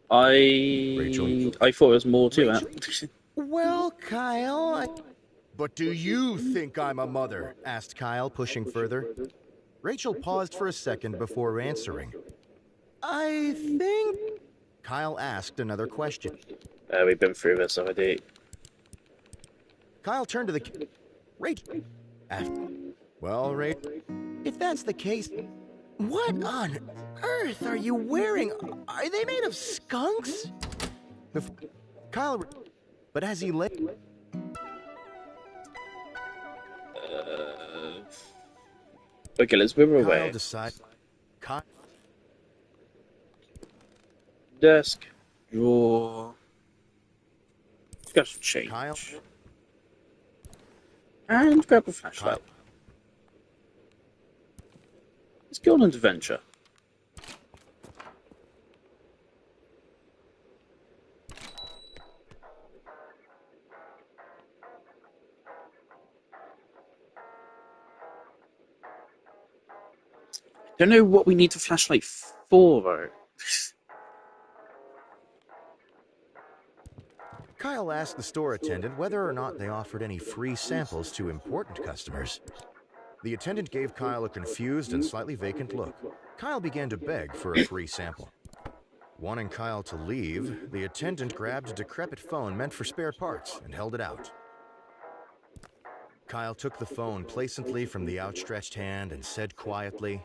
Rachel. I thought there was more to that. Well, Kyle, But do you think I'm a mother? Asked Kyle, pushing further. Rachel paused for a second before answering. I think... Kyle asked another question. We've been through this already. Kyle turned to the... Rachel. Well, Rachel, if that's the case, what on earth are you wearing? Are they made of skunks? Kyle... But as he lay... Okay, let's move away. Kyle decided... Desk. Drawer. Got some change. Kyle... And grab a flashlight. Let's go on an adventure. Don't know what we need the flashlight for, though. Kyle asked the store attendant whether or not they offered any free samples to important customers. The attendant gave Kyle a confused and slightly vacant look. Kyle began to beg for a free sample. Wanting Kyle to leave, the attendant grabbed a decrepit phone meant for spare parts and held it out. Kyle took the phone placently from the outstretched hand and said quietly,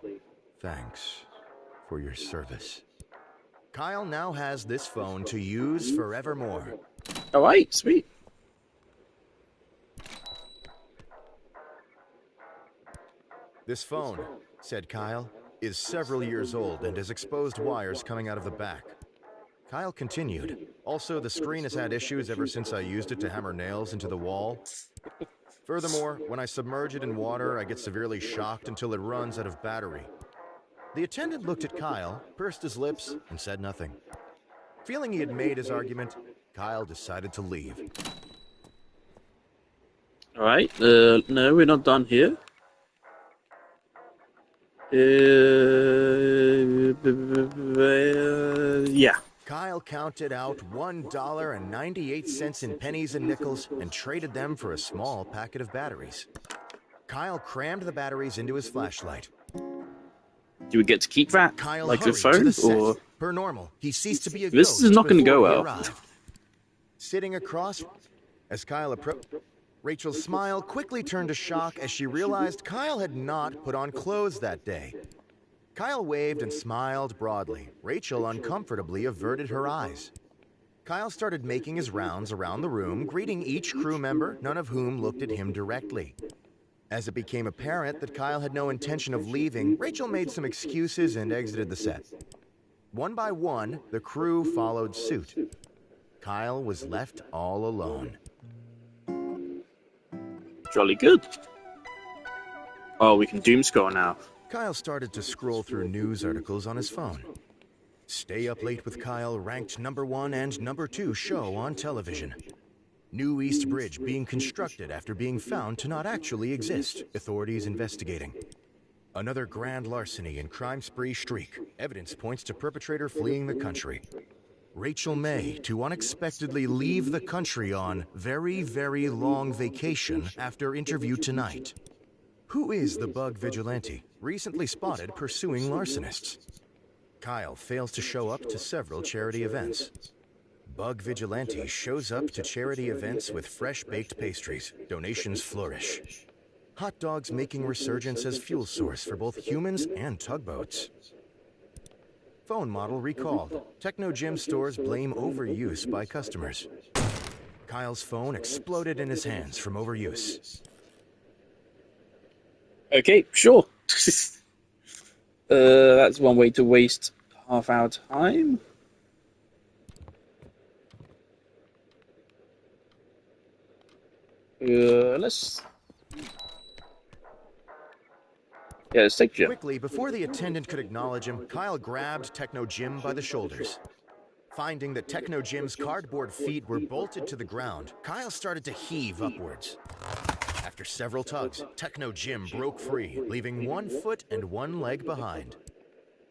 "Thanks for your service." Kyle now has this phone to use forevermore. All right, sweet. "This phone," said Kyle, "is several years old and has exposed wires coming out of the back." Kyle continued, "Also, the screen has had issues ever since I used it to hammer nails into the wall. Furthermore, when I submerge it in water, I get severely shocked until it runs out of battery." The attendant looked at Kyle, pursed his lips, and said nothing. Feeling he had made his argument, Kyle decided to leave. All right. No, we're not done here. Yeah. Kyle counted out $1.98 in pennies and nickels and traded them for a small packet of batteries. Kyle crammed the batteries into his flashlight. Do we get to keep that, Kyle like the hurried phone, to the set. or Per normal, he ceased to be a this ghost is not going to before go he well? arrived. Sitting across, as Kyle approached, Rachel's smile quickly turned to shock as she realized Kyle had not put on clothes that day. Kyle waved and smiled broadly. Rachel uncomfortably averted her eyes. Kyle started making his rounds around the room, greeting each crew member, none of whom looked at him directly. As it became apparent that Kyle had no intention of leaving, Rachel made some excuses and exited the set. One by one, the crew followed suit. Kyle was left all alone. Jolly good. Oh, we can doom scroll now. Kyle started to scroll through news articles on his phone. Stay Up Late with Kyle ranked #1 and #2 show on television. New East Bridge being constructed after being found to not actually exist. Authorities investigating. Another grand larceny and crime spree streak. Evidence points to perpetrator fleeing the country. Rachel May to unexpectedly leave the country on very, very long vacation after interview tonight. Who is the bug vigilante recently spotted pursuing larcenists? Kyle fails to show up to several charity events. Bug vigilante shows up to charity events with fresh-baked pastries. Donations flourish. Hot dogs making resurgence as fuel source for both humans and tugboats. Phone model recalled. Techno Gym stores blame overuse by customers. Kyle's phone exploded in his hands from overuse. Okay, sure. That's one way to waste half our time. Let's take Jim. Quickly, before the attendant could acknowledge him, Kyle grabbed Techno Jim by the shoulders. Finding that Techno Jim's cardboard feet were bolted to the ground, Kyle started to heave upwards. After several tugs, Techno Jim broke free, leaving one foot and one leg behind.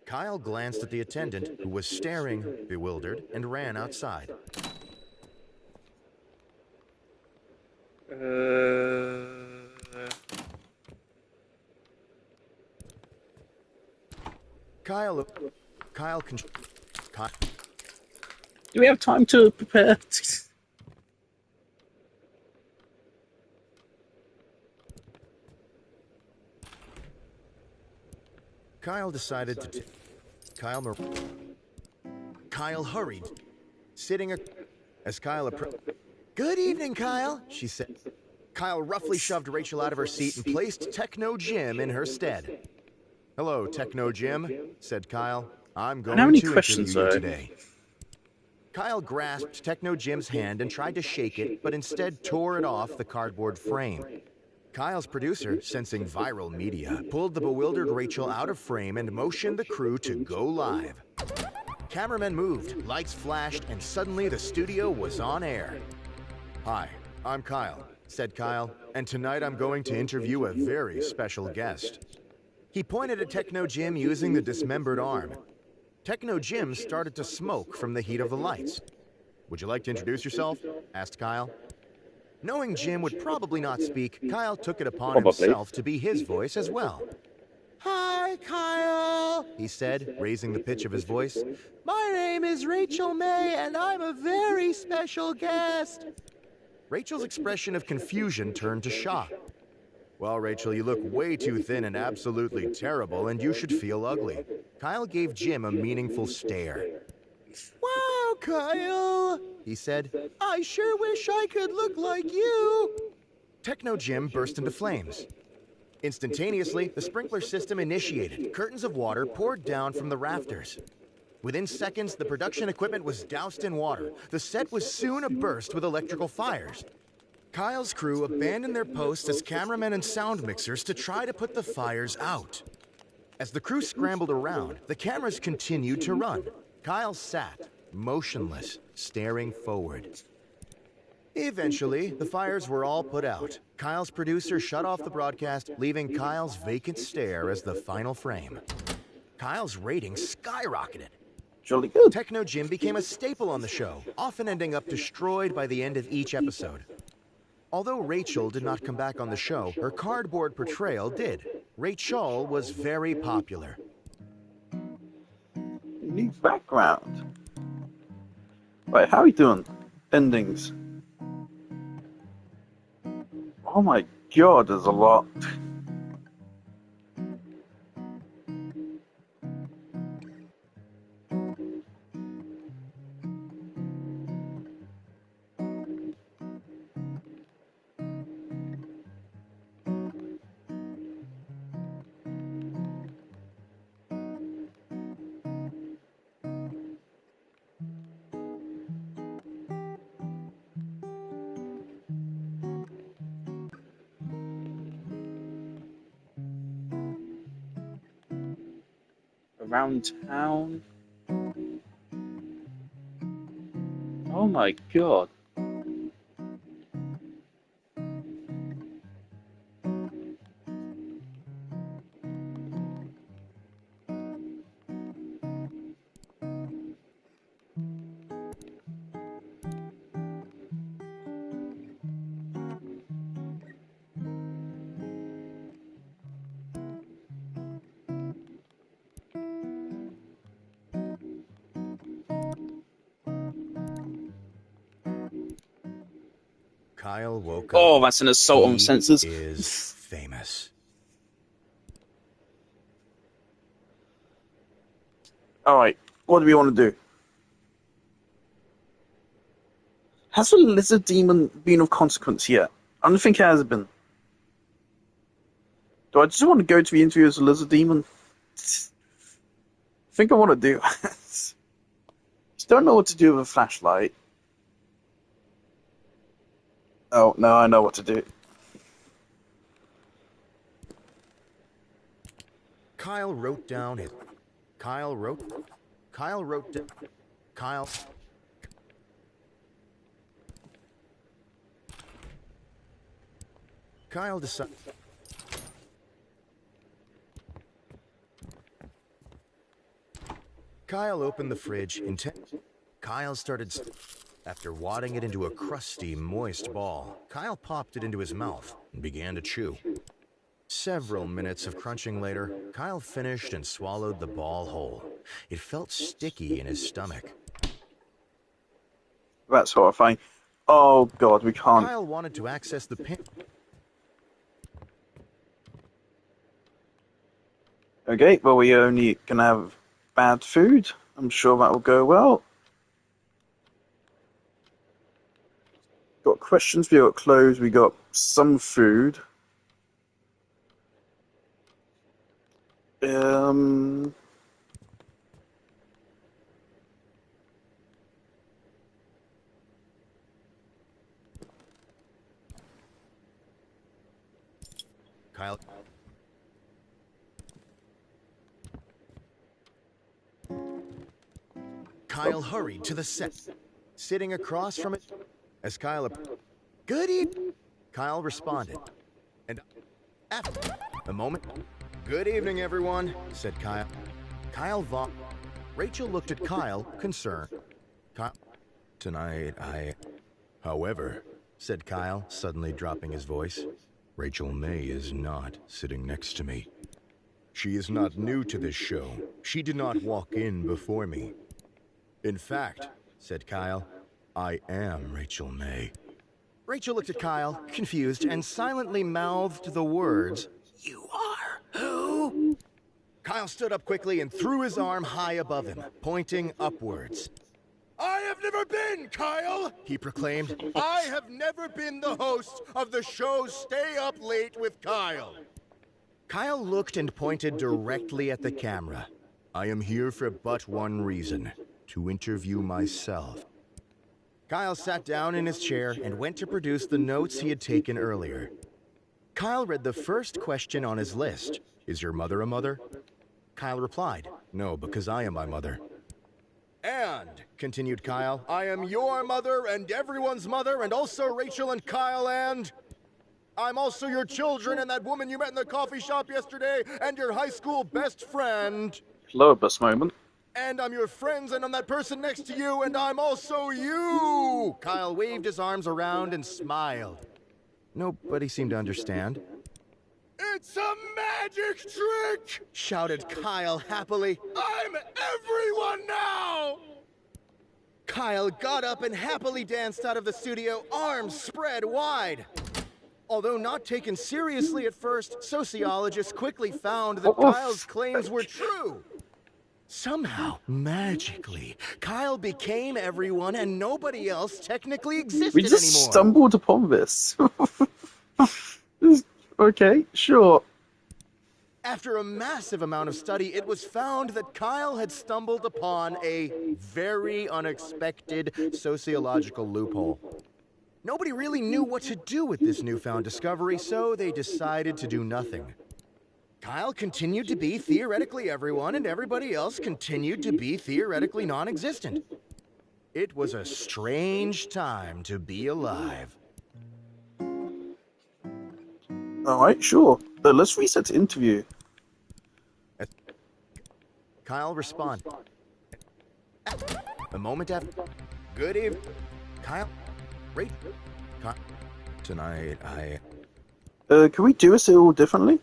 Kyle glanced at the attendant, who was staring, bewildered, and ran outside. Kyle. Do we have time to prepare? Kyle decided to Kyle hurried, sitting as Kyle approached. "Good evening, Kyle," she said. Kyle roughly shoved Rachel out of her seat and placed Techno Jim in her stead. "Hello, Techno Jim," said Kyle. "I'm going to interview you today." Kyle grasped Techno Jim's hand and tried to shake it, but instead tore it off the cardboard frame. Kyle's producer, sensing viral media, pulled the bewildered Rachel out of frame and motioned the crew to go live. Cameramen moved, lights flashed, and suddenly the studio was on air. "Hi, I'm Kyle," said Kyle, "and tonight I'm going to interview a very special guest." He pointed at Techno Jim using the dismembered arm. Techno Jim started to smoke from the heat of the lights. "Would you like to introduce yourself?" asked Kyle. Knowing Jim would probably not speak, Kyle took it upon himself to be his voice as well. "Hi, Kyle," he said, raising the pitch of his voice. My name is Rachel May, and I'm a very special guest. Rachel's expression of confusion turned to shock. Well, Rachel, you look way too thin and absolutely terrible, and you should feel ugly. Kyle gave Jim a meaningful stare. Wow, Kyle, he said. I sure wish I could look like you. Techno Jim burst into flames. Instantaneously, the sprinkler system initiated. Curtains of water poured down from the rafters. Within seconds, the production equipment was doused in water. The set was soon aburst with electrical fires. Kyle's crew abandoned their posts as cameramen and sound mixers to try to put the fires out. As the crew scrambled around, the cameras continued to run. Kyle sat, motionless, staring forward. Eventually, the fires were all put out. Kyle's producer shut off the broadcast, leaving Kyle's vacant stare as the final frame. Kyle's ratings skyrocketed. Jolly good. Techno Jim became a staple on the show, often ending up destroyed by the end of each episode. Although Rachel did not come back on the show, her cardboard portrayal did. Rachel was very popular. New background. Right, how are we doing? Endings. Oh my god, there's a lot. Around town. Oh my god. Kyle woke up. Oh, that's an assault on senses. He is famous. Alright, what do we want to do? Has the lizard demon been of consequence yet? I don't think it has been. Do I just want to go to the interview as a lizard demon? I think I want to do it. Just don't know what to do with a flashlight. Oh, no, I know what to do. Kyle wrote down his... Kyle wrote down... Kyle decided... Kyle opened the fridge Kyle started... After wadding it into a crusty, moist ball, Kyle popped it into his mouth and began to chew. Several minutes of crunching later, Kyle finished and swallowed the ball whole. It felt sticky in his stomach. That's horrifying. Oh god, we can't. Kyle wanted to access the pin. Okay, well, we only can have bad food. I'm sure that will go well. Got questions, we got clothes, we got some food. Kyle hurried to the set, sitting across from it. As Kyle good evening, Kyle responded. And after a moment, good evening, everyone, said Kyle. Rachel looked at Kyle, concerned. Tonight, However, said Kyle, suddenly dropping his voice, Rachel May is not sitting next to me. She is not new to this show. She did not walk in before me. In fact, said Kyle, I am Rachel May. Rachel looked at Kyle, confused, and silently mouthed the words, "You are who?" Kyle stood up quickly and threw his arm high above him, pointing upwards. I have never been Kyle, he proclaimed. I have never been the host of the show Stay Up Late with Kyle. Kyle looked and pointed directly at the camera. I am here for but one reason, to interview myself. Kyle sat down in his chair and went to produce the notes he had taken earlier. Kyle read the first question on his list. Is your mother a mother? Kyle replied, no, because I am my mother. And, continued Kyle, I am your mother and everyone's mother and also Rachel and Kyle and... I'm also your children and that woman you met in the coffee shop yesterday and your high school best friend. Lower bus moment. And I'm your friends and I'm that person next to you and I'm also you! Kyle waved his arms around and smiled. Nobody seemed to understand. It's a magic trick! Shouted Kyle happily. I'm everyone now! Kyle got up and happily danced out of the studio, arms spread wide. Although not taken seriously at first, sociologists quickly found that Kyle's claims were true. Somehow, magically, Kyle became everyone and nobody else technically existed We just anymore. stumbled upon this. Okay, sure. After a massive amount of study, it was found that Kyle had stumbled upon a very unexpected sociological loophole. Nobody really knew what to do with this newfound discovery, so they decided to do nothing. Kyle continued to be theoretically everyone, and everybody else continued to be theoretically non-existent. It was a strange time to be alive. Alright, sure. Let's reset to interview. Kyle responded. A moment after. Good evening. Kyle. Right. Kyle. Tonight, Can we do this a little differently?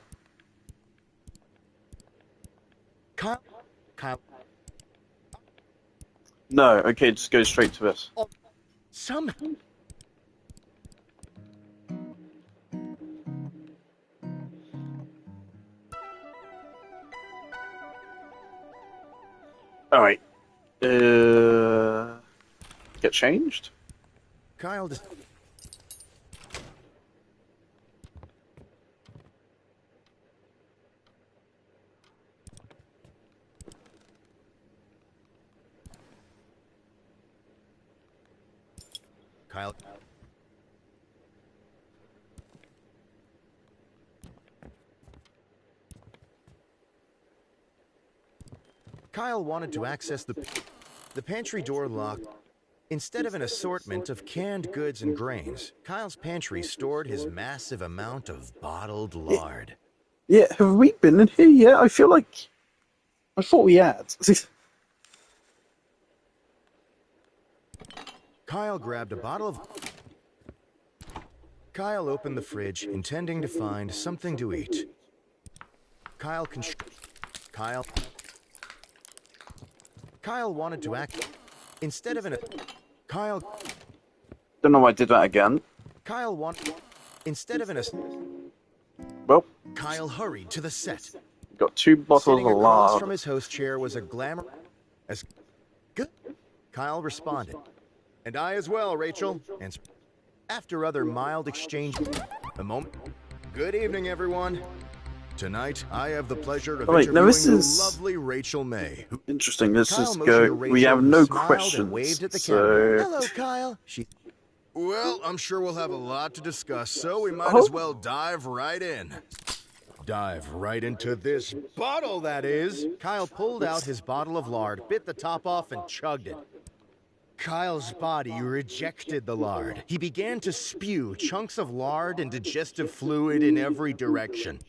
Kyle. No, okay, just go straight to this. Some. Alright. Get changed? Kyle just. Kyle. Kyle wanted to access the pantry door locked. Instead of an assortment of canned goods and grains, Kyle's pantry stored his massive amount of bottled lard. Yeah, have we been in here yet? I feel like... I thought we had. Kyle grabbed a bottle of... Kyle opened the fridge, intending to find something to eat. Kyle wanted to act... Instead of an... Kyle... Don't know why I did that again. Kyle wanted... Instead of an... Well, Kyle hurried to the set. got 2 bottles Sitting of across lard. from his host chair was a glamour... As... Good. Kyle responded. And I as well, Rachel. And after other mild exchange... A moment... Good evening, everyone. Tonight, I have the pleasure of interviewing the lovely Rachel May. Interesting, let's Kyle just motioned go... to Rachel, We have who no smiled and questions, waved at the so... camera. Hello, Kyle. Well, I'm sure we'll have a lot to discuss, so we might as well dive right in. Dive right into this bottle, that is. Kyle pulled out his bottle of lard, bit the top off, and chugged it. Kyle's body rejected the lard. He began to spew chunks of lard and digestive fluid in every direction.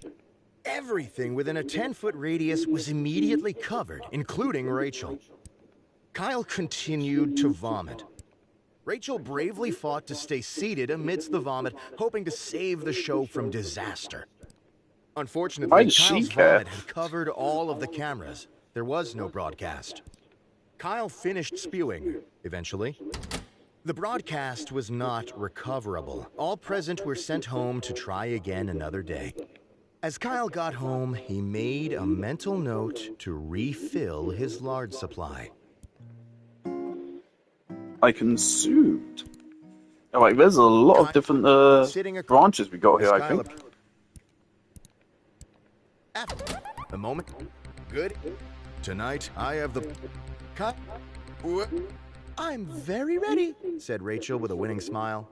Everything within a 10-foot radius was immediately covered, including Rachel. Kyle continued to vomit. Rachel bravely fought to stay seated amidst the vomit, hoping to save the show from disaster. Unfortunately, Why does she Kyle's care? vomit had covered all of the cameras. There was no broadcast. Kyle finished spewing, eventually. The broadcast was not recoverable. All present were sent home to try again another day. As Kyle got home, he made a mental note to refill his lard supply. I consumed. Oh, wait, there's a lot of different branches we got here, I think. After a moment. Good. Tonight, I have the... cut. I'm very ready, said Rachel with a winning smile.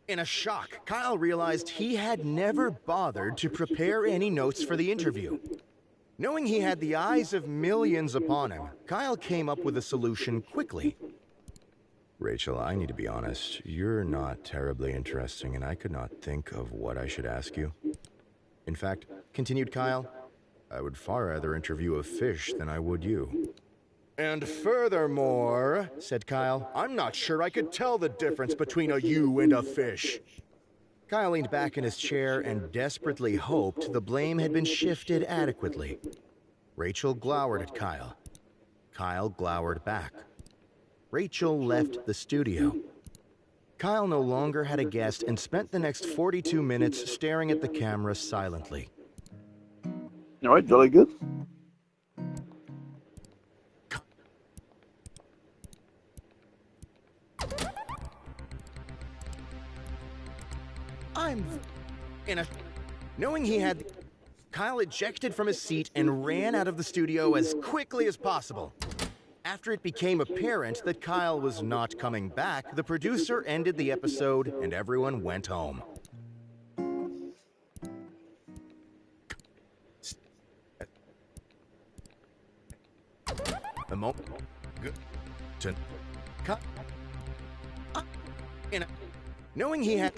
In a shock, Kyle realized he had never bothered to prepare any notes for the interview. Knowing he had the eyes of millions upon him, Kyle came up with a solution quickly. Rachel, I need to be honest. You're not terribly interesting, and I could not think of what I should ask you. In fact, continued Kyle, I would far rather interview a fish than I would you. And furthermore, said Kyle, I'm not sure I could tell the difference between a you and a fish. Kyle leaned back in his chair and desperately hoped the blame had been shifted adequately. Rachel glowered at Kyle. Kyle glowered back. Rachel left the studio. Kyle no longer had a guest and spent the next 42 minutes staring at the camera silently. All right, jolly good. Knowing he had... Kyle ejected from his seat and ran out of the studio as quickly as possible. After it became apparent that Kyle was not coming back, the producer ended the episode and everyone went home. A moment. Good. Knowing he had...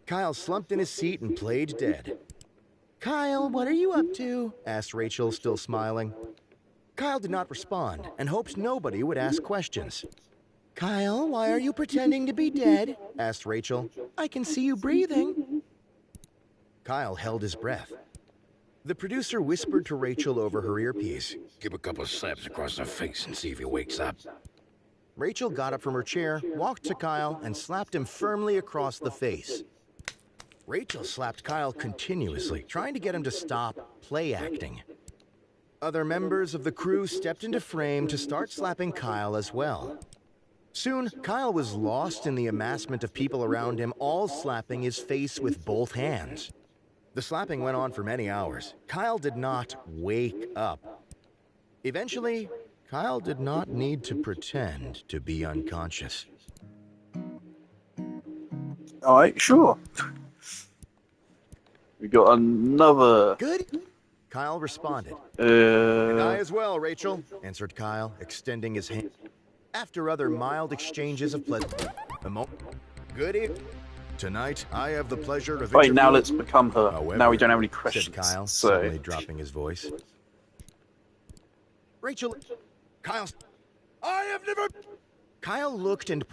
Kyle slumped in his seat and played dead. Kyle, what are you up to? Asked Rachel, still smiling. Kyle did not respond and hoped nobody would ask questions. Kyle, why are you pretending to be dead? Asked Rachel. I can see you breathing. Kyle held his breath. The producer whispered to Rachel over her earpiece. Give a couple of slaps across the face and see if he wakes up. Rachel got up from her chair, walked to Kyle, and slapped him firmly across the face. Rachel slapped Kyle continuously, trying to get him to stop play acting. Other members of the crew stepped into frame to start slapping Kyle as well. Soon, Kyle was lost in the amassment of people around him, all slapping his face with both hands. The slapping went on for many hours. Kyle did not wake up. Eventually, Kyle did not need to pretend to be unconscious. All right, sure. We got another... Good? Kyle responded. And I as well, Rachel, answered Kyle, extending his hand. After other mild exchanges of pleasure... Good evening. Tonight, I have the pleasure of... Right, now let's become her. However, now we don't have any questions. Said Kyle, so... suddenly dropping his voice. Rachel... Kyle... I have never... Kyle looked and...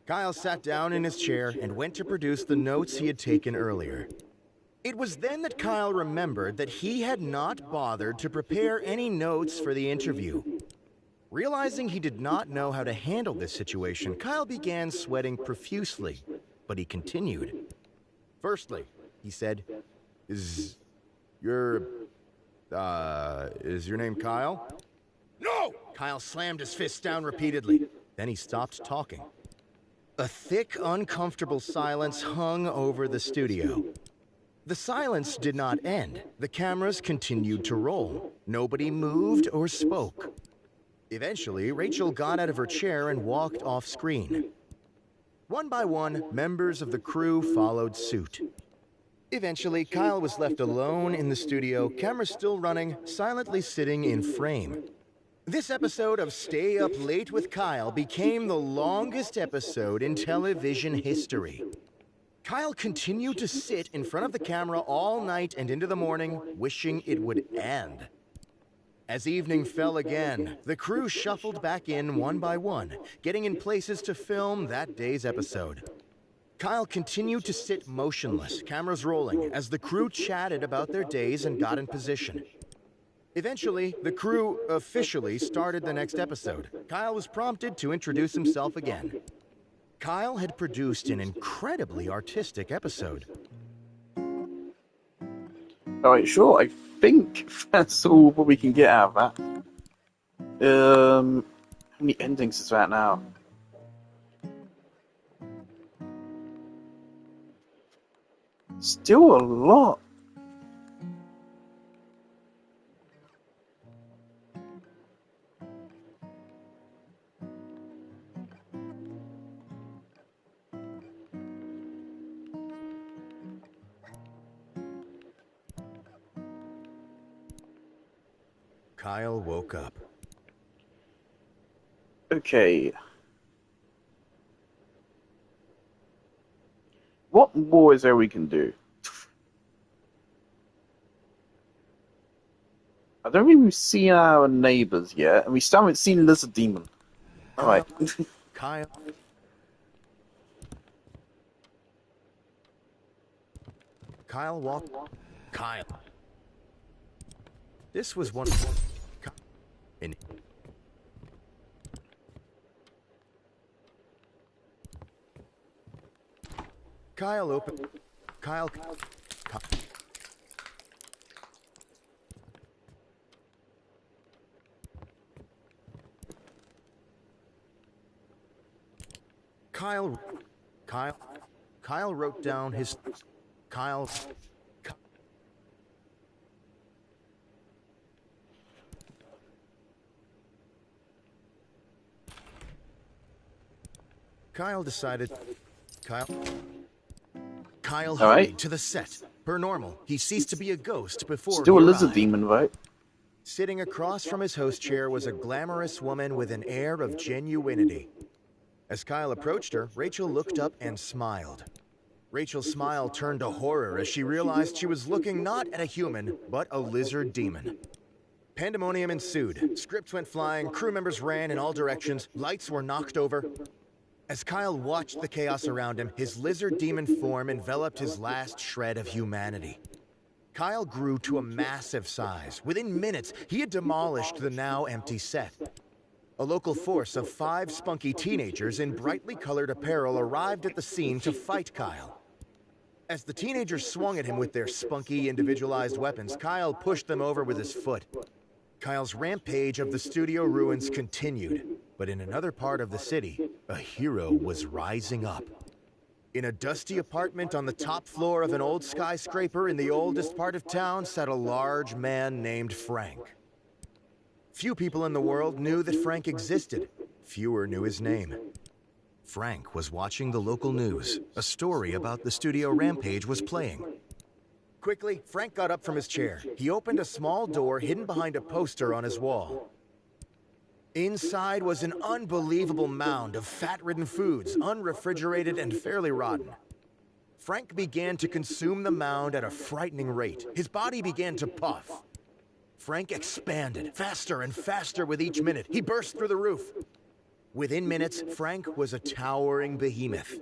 Kyle sat down in his chair and went to produce the notes he had taken earlier. It was then that Kyle remembered that he had not bothered to prepare any notes for the interview. Realizing he did not know how to handle this situation, Kyle began sweating profusely, but he continued. Firstly, he said, Is your name Kyle? No! Kyle slammed his fist down repeatedly. Then he stopped talking. A thick, uncomfortable silence hung over the studio. The silence did not end. The cameras continued to roll. Nobody moved or spoke. Eventually, Rachel got out of her chair and walked off screen. One by one, members of the crew followed suit. Eventually, Kyle was left alone in the studio, camera still running, silently sitting in frame. This episode of Stay Up Late with Kyle became the longest episode in television history. Kyle continued to sit in front of the camera all night and into the morning, wishing it would end. As evening fell again, the crew shuffled back in one by one, getting in places to film that day's episode. Kyle continued to sit motionless, cameras rolling, as the crew chatted about their days and got in position. Eventually, the crew officially started the next episode. Kyle was prompted to introduce himself again. Kyle had produced an incredibly artistic episode. Alright, sure. I think that's all what we can get out of that. How many endings is that now? Still a lot. Kyle woke up. Okay. What more is there we can do? I don't think we've seen our neighbors yet, and we still haven't seen Lizard Demon. Alright. Kyle. Kyle walked. Kyle. This was one. In. Kyle opened. Kyle. Kyle wrote down his. Kyle. Kyle decided. Kyle hurried to the set. Per normal, he ceased to be a ghost before. Still a he Lizard arrived. Demon, right? Sitting across from his host chair was a glamorous woman with an air of genuinity. As Kyle approached her, Rachel looked up and smiled. Rachel's smile turned to horror as she realized she was looking not at a human, but a lizard demon. Pandemonium ensued. Scripts went flying, crew members ran in all directions, lights were knocked over. As Kyle watched the chaos around him, his lizard demon form enveloped his last shred of humanity. Kyle grew to a massive size. Within minutes, he had demolished the now empty set. A local force of 5 spunky teenagers in brightly colored apparel arrived at the scene to fight Kyle. As the teenagers swung at him with their spunky, individualized weapons, Kyle pushed them over with his foot. Kyle's rampage of the studio ruins continued, but in another part of the city, a hero was rising up. In a dusty apartment on the top floor of an old skyscraper in the oldest part of town sat a large man named Frank. Few people in the world knew that Frank existed. Fewer knew his name. Frank was watching the local news. A story about the studio rampage was playing. Quickly, Frank got up from his chair. He opened a small door hidden behind a poster on his wall. Inside was an unbelievable mound of fat-ridden foods, unrefrigerated and fairly rotten. Frank began to consume the mound at a frightening rate. His body began to puff. Frank expanded, faster and faster with each minute. He burst through the roof. Within minutes, Frank was a towering behemoth.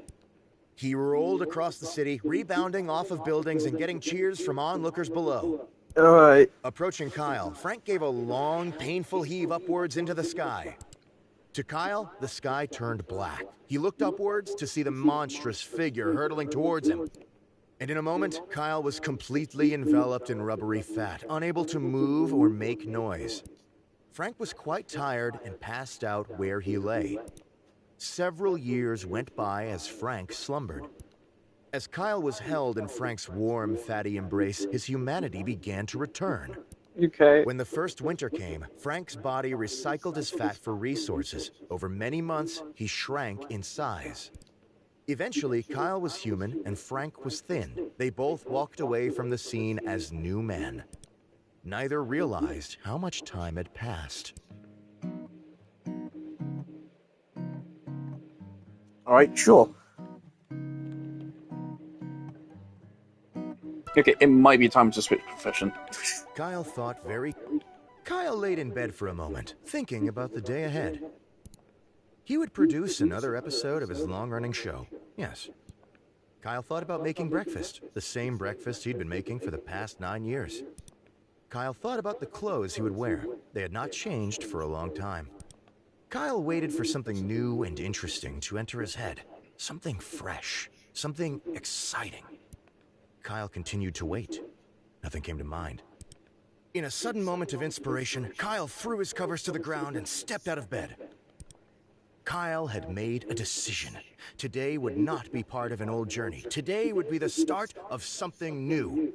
He rolled across the city, rebounding off of buildings and getting cheers from onlookers below. Alright. Approaching Kyle, Frank gave a long, painful heave upwards into the sky. To Kyle, the sky turned black. He looked upwards to see the monstrous figure hurtling towards him. And in a moment, Kyle was completely enveloped in rubbery fat, unable to move or make noise. Frank was quite tired and passed out where he lay. Several years went by as Frank slumbered. As Kyle was held in Frank's warm, fatty embrace, his humanity began to return. Okay. When the first winter came, Frank's body recycled his fat for resources. Over many months, he shrank in size. Eventually, Kyle was human and Frank was thin. They both walked away from the scene as new men. Neither realized how much time had passed. Alright, sure. Okay, it might be time to switch profession. Kyle thought very... Kyle laid in bed for a moment, thinking about the day ahead. He would produce another episode of his long-running show, yes. Kyle thought about making breakfast, the same breakfast he'd been making for the past 9 years. Kyle thought about the clothes he would wear. They had not changed for a long time. Kyle waited for something new and interesting to enter his head. Something fresh, something exciting. Kyle continued to wait. Nothing came to mind. In a sudden moment of inspiration, Kyle threw his covers to the ground and stepped out of bed. Kyle had made a decision. Today would not be part of an old journey. Today would be the start of something new.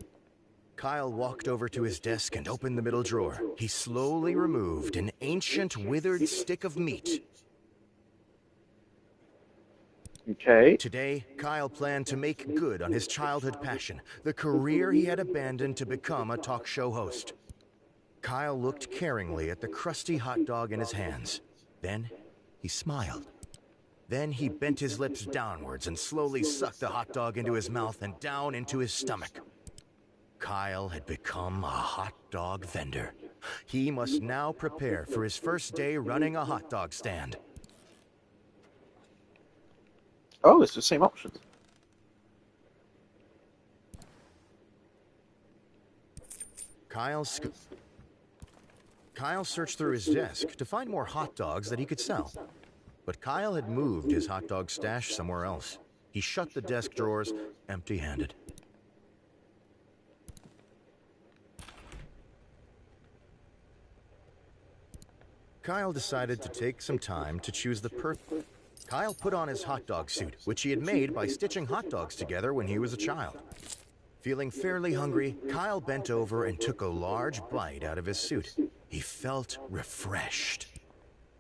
Kyle walked over to his desk and opened the middle drawer. He slowly removed an ancient, withered stick of meat. Okay. Today, Kyle planned to make good on his childhood passion, the career he had abandoned to become a talk show host. Kyle looked caringly at the crusty hot dog in his hands. Then, he smiled. Then he bent his lips downwards and slowly sucked the hot dog into his mouth and down into his stomach. Kyle had become a hot dog vendor. He must now prepare for his first day running a hot dog stand. Oh, it's the same options. Kyle searched through his desk to find more hot dogs that he could sell. But Kyle had moved his hot dog stash somewhere else. He shut the desk drawers empty-handed. Kyle decided to take some time to choose the perfect... Kyle put on his hot dog suit, which he had made by stitching hot dogs together when he was a child. Feeling fairly hungry, Kyle bent over and took a large bite out of his suit. He felt refreshed.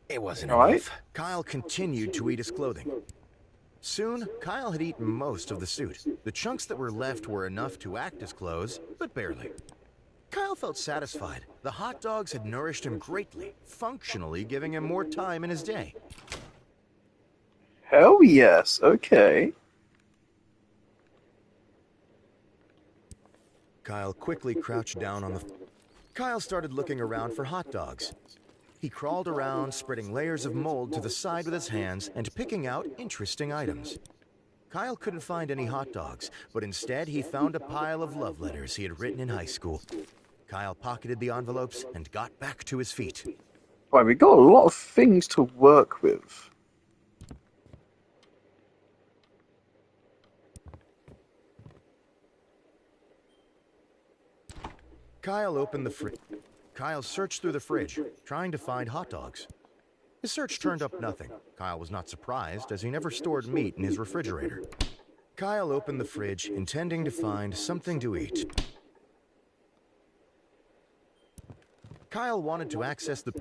It wasn't enough. Kyle continued to eat his clothing. Soon, Kyle had eaten most of the suit. The chunks that were left were enough to act as clothes, but barely. Kyle felt satisfied. The hot dogs had nourished him greatly, functionally giving him more time in his day. Hell yes, okay. Kyle quickly crouched down on the... Kyle started looking around for hot dogs. He crawled around, spreading layers of mold to the side with his hands and picking out interesting items. Kyle couldn't find any hot dogs, but instead he found a pile of love letters he had written in high school. Kyle pocketed the envelopes and got back to his feet. Right, we got a lot of things to work with. Kyle opened the fridge. Kyle searched through the fridge, trying to find hot dogs. His search turned up nothing. Kyle was not surprised, as he never stored meat in his refrigerator. Kyle opened the fridge, intending to find something to eat. Kyle wanted to access the...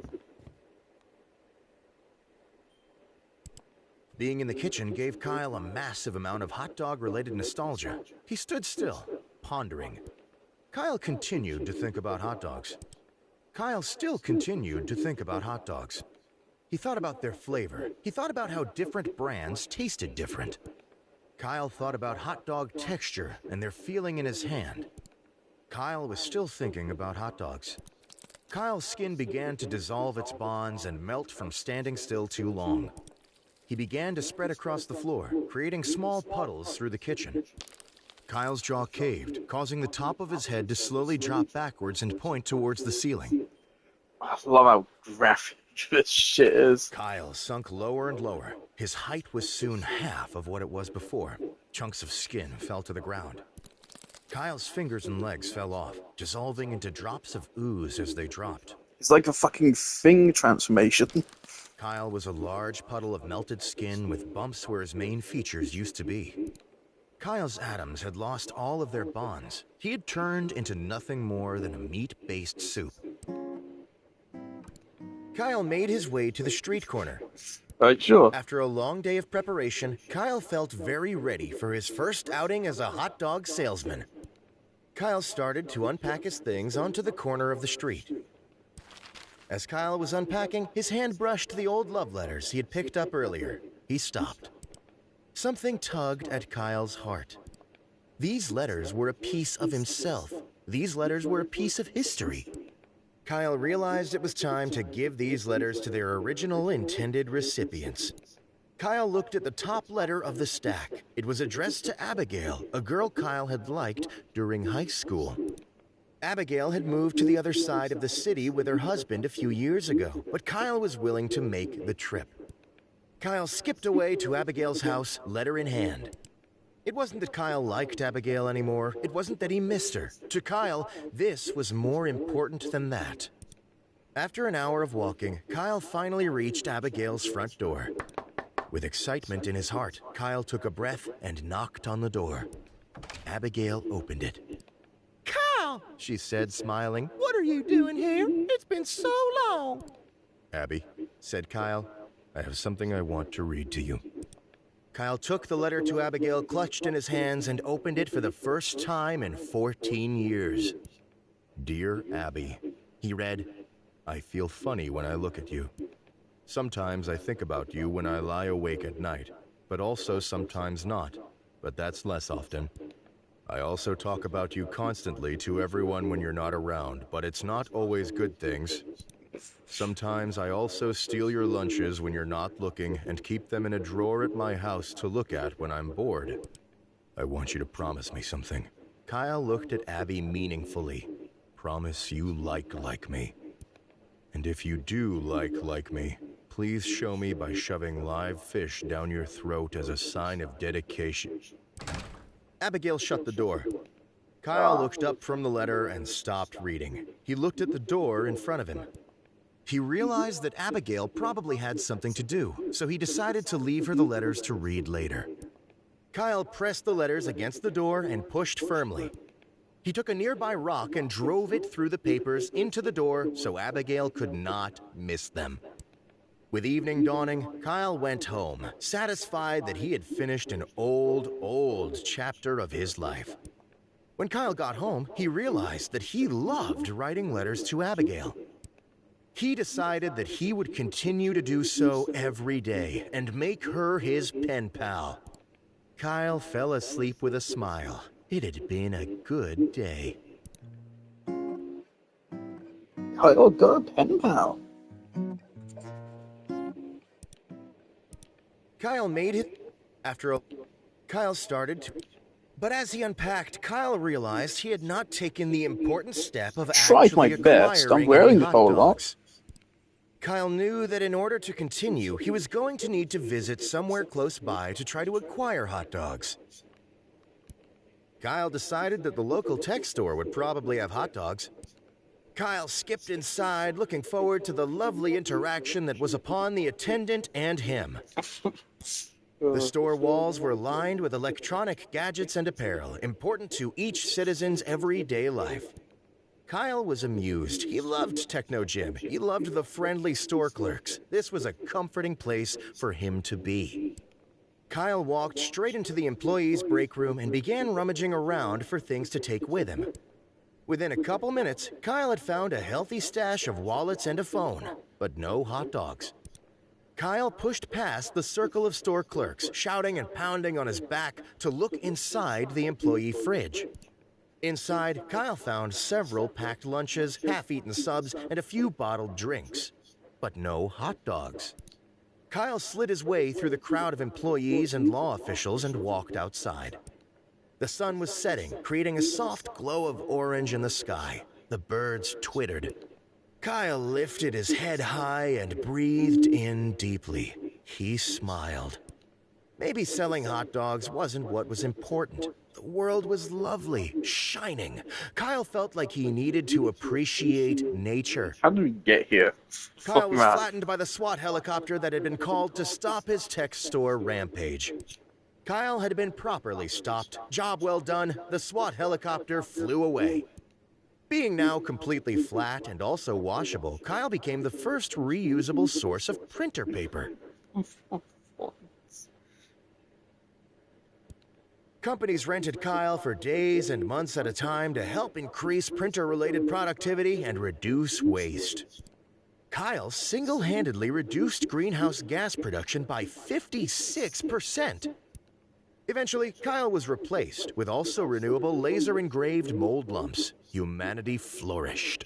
Being in the kitchen gave Kyle a massive amount of hot dog-related nostalgia. He stood still, pondering. Kyle continued to think about hot dogs. Kyle still continued to think about hot dogs. He thought about their flavor. He thought about how different brands tasted different. Kyle thought about hot dog texture and their feeling in his hand. Kyle was still thinking about hot dogs. Kyle's skin began to dissolve its bonds and melt from standing still too long. He began to spread across the floor, creating small puddles through the kitchen. Kyle's jaw caved, causing the top of his head to slowly drop backwards and point towards the ceiling. I love how graphic this shit is. Kyle sunk lower and lower. His height was soon half of what it was before. Chunks of skin fell to the ground. Kyle's fingers and legs fell off, dissolving into drops of ooze as they dropped. It's like a fucking Thing transformation. Kyle was a large puddle of melted skin with bumps where his main features used to be. Kyle's atoms had lost all of their bonds. He had turned into nothing more than a meat-based soup. Kyle made his way to the street corner. Right, sure. After a long day of preparation, Kyle felt very ready for his first outing as a hot dog salesman. Kyle started to unpack his things onto the corner of the street. As Kyle was unpacking, his hand brushed the old love letters he had picked up earlier. He stopped. Something tugged at Kyle's heart. These letters were a piece of himself. These letters were a piece of history. Kyle realized it was time to give these letters to their original intended recipients. Kyle looked at the top letter of the stack. It was addressed to Abigail, a girl Kyle had liked during high school. Abigail had moved to the other side of the city with her husband a few years ago, but Kyle was willing to make the trip. Kyle skipped away to Abigail's house, letter in hand. It wasn't that Kyle liked Abigail anymore. It wasn't that he missed her. To Kyle, this was more important than that. After an hour of walking, Kyle finally reached Abigail's front door. With excitement in his heart, Kyle took a breath and knocked on the door. Abigail opened it. "Kyle," she said, smiling, "what are you doing here? It's been so long." "Abby," said Kyle, "I have something I want to read to you." Kyle took the letter to Abigail clutched in his hands and opened it for the first time in 14 years. "Dear Abby," he read, "I feel funny when I look at you. Sometimes I think about you when I lie awake at night, but also sometimes not, but that's less often. I also talk about you constantly to everyone when you're not around, but it's not always good things. Sometimes I also steal your lunches when you're not looking and keep them in a drawer at my house to look at when I'm bored. I want you to promise me something." Kyle looked at Abby meaningfully. "Promise you like me. And if you do like me, please show me by shoving live fish down your throat as a sign of dedication." Abigail shut the door. Kyle looked up from the letter and stopped reading. He looked at the door in front of him. He realized that Abigail probably had something to do, so he decided to leave her the letters to read later. Kyle pressed the letters against the door and pushed firmly. He took a nearby rock and drove it through the papers into the door so Abigail could not miss them. With evening dawning, Kyle went home, satisfied that he had finished an old chapter of his life. When Kyle got home, he realized that he loved writing letters to Abigail. He decided that he would continue to do so every day and make her his pen pal. Kyle fell asleep with a smile. It had been a good day. Kyle got a pen pal. Kyle made it after a... Kyle started to... But as he unpacked, Kyle realized he had not taken the important step of Tried my actually best. I'm acquiring wearing any the hot whole lot. dogs. Kyle knew that in order to continue, he was going to need to visit somewhere close by to try to acquire hot dogs. Kyle decided that the local tech store would probably have hot dogs. Kyle skipped inside, looking forward to the lovely interaction that was upon the attendant and him. The store walls were lined with electronic gadgets and apparel, important to each citizen's everyday life. Kyle was amused. He loved Techno Gym. He loved the friendly store clerks. This was a comforting place for him to be. Kyle walked straight into the employees' break room and began rummaging around for things to take with him. Within a couple minutes, Kyle had found a healthy stash of wallets and a phone, but no hot dogs. Kyle pushed past the circle of store clerks, shouting and pounding on his back to look inside the employee fridge. Inside, Kyle found several packed lunches, half-eaten subs, and a few bottled drinks, but no hot dogs. Kyle slid his way through the crowd of employees and law officials and walked outside. The sun was setting, creating a soft glow of orange in the sky. The birds twittered. Kyle lifted his head high and breathed in deeply. He smiled. Maybe selling hot dogs wasn't what was important. The world was lovely, shining. Kyle felt like he needed to appreciate nature. How did we get here? Kyle was flattened by the SWAT helicopter that had been called to stop his tech store rampage. Kyle had been properly stopped. Job well done. The SWAT helicopter flew away. Being now completely flat and also washable, Kyle became the first reusable source of printer paper. Companies rented Kyle for days and months at a time to help increase printer-related productivity and reduce waste. Kyle single-handedly reduced greenhouse gas production by 56%. Eventually, Kyle was replaced with also renewable laser-engraved mold lumps. Humanity flourished.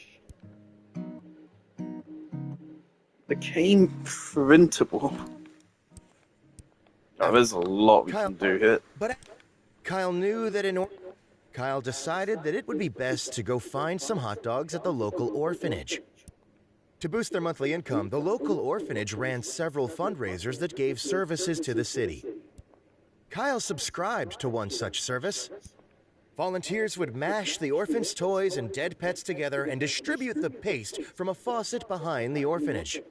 Became printable. survival. there's a lot we can do here. But Kyle knew that Kyle decided that it would be best to go find some hot dogs at the local orphanage. To boost their monthly income, the local orphanage ran several fundraisers that gave services to the city. Kyle subscribed to one such service. Volunteers would mash the orphans' toys and dead pets together and distribute the paste from a faucet behind the orphanage.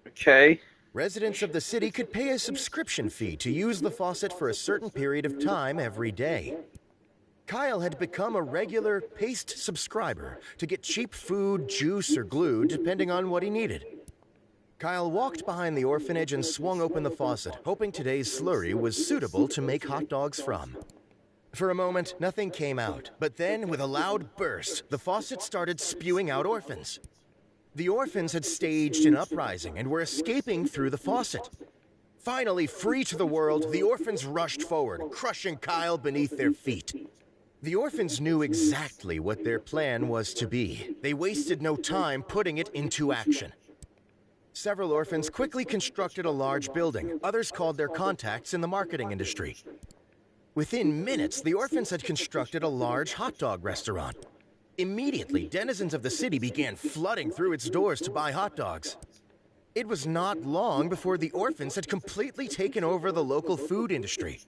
Okay. Residents of the city could pay a subscription fee to use the faucet for a certain period of time every day. Kyle had become a regular paste subscriber to get cheap food, juice, or glue depending on what he needed. Kyle walked behind the orphanage and swung open the faucet, hoping today's slurry was suitable to make hot dogs from. For a moment, nothing came out, but then, with a loud burst, the faucet started spewing out orphans. The orphans had staged an uprising and were escaping through the faucet. Finally, free to the world, the orphans rushed forward, crushing Kyle beneath their feet. The orphans knew exactly what their plan was to be. They wasted no time putting it into action. Several orphans quickly constructed a large building. Others called their contacts in the marketing industry. Within minutes, the orphans had constructed a large hot dog restaurant. Immediately, denizens of the city began flooding through its doors to buy hot dogs. It was not long before the orphans had completely taken over the local food industry.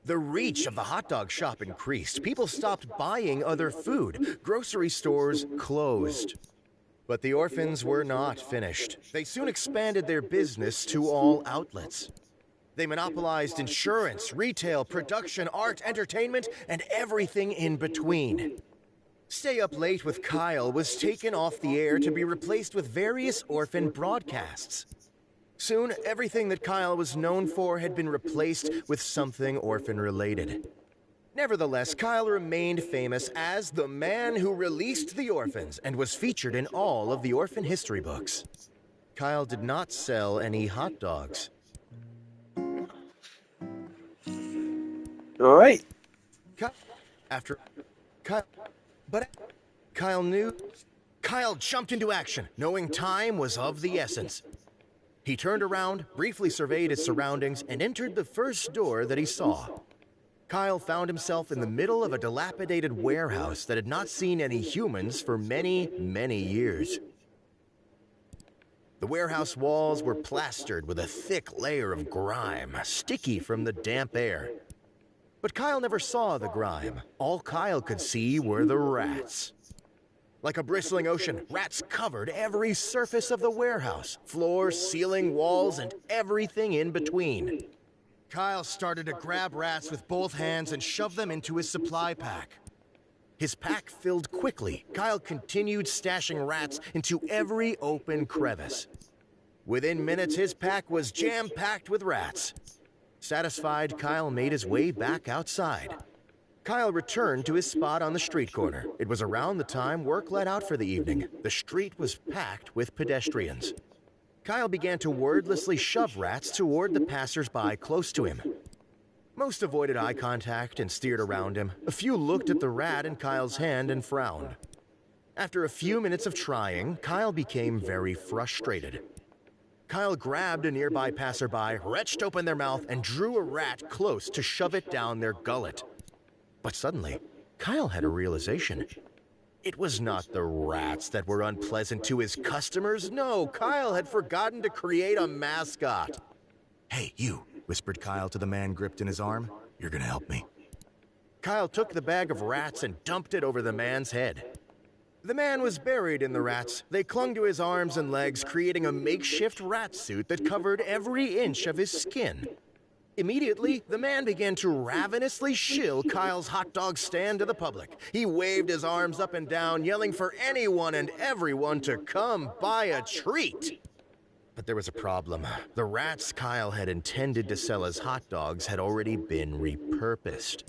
The reach of the hot dog shop increased. People stopped buying other food. Grocery stores closed. But the orphans were not finished. They soon expanded their business to all outlets. They monopolized insurance, retail, production, art, entertainment, and everything in between. Stay Up Late with Kyle was taken off the air to be replaced with various orphan broadcasts. Soon, everything that Kyle was known for had been replaced with something orphan-related. Nevertheless, Kyle remained famous as the man who released the orphans and was featured in all of the orphan history books. Kyle did not sell any hot dogs. All right. Kyle jumped into action, knowing time was of the essence. He turned around, briefly surveyed his surroundings, and entered the first door that he saw. Kyle found himself in the middle of a dilapidated warehouse that had not seen any humans for many, many years. The warehouse walls were plastered with a thick layer of grime, sticky from the damp air. But Kyle never saw the grime. All Kyle could see were the rats. Like a bristling ocean, rats covered every surface of the warehouse, floor, ceiling, walls, and everything in between. Kyle started to grab rats with both hands and shove them into his supply pack. His pack filled quickly. Kyle continued stashing rats into every open crevice. Within minutes, his pack was jam-packed with rats. Satisfied, Kyle made his way back outside. Kyle returned to his spot on the street corner. It was around the time work let out for the evening. The street was packed with pedestrians. Kyle began to wordlessly shove rats toward the passers-by close to him. Most avoided eye contact and steered around him. A few looked at the rat in Kyle's hand and frowned. After a few minutes of trying, Kyle became very frustrated. Kyle grabbed a nearby passerby, wrenched open their mouth, and drew a rat close to shove it down their gullet. But suddenly, Kyle had a realization. It was not the rats that were unpleasant to his customers. No, Kyle had forgotten to create a mascot. "Hey, you," whispered Kyle to the man gripped in his arm. "You're gonna help me." Kyle took the bag of rats and dumped it over the man's head. The man was buried in the rats. They clung to his arms and legs, creating a makeshift rat suit that covered every inch of his skin. Immediately, the man began to ravenously shill Kyle's hot dog stand to the public. He waved his arms up and down, yelling for anyone and everyone to come buy a treat. But there was a problem. The rats Kyle had intended to sell as hot dogs had already been repurposed.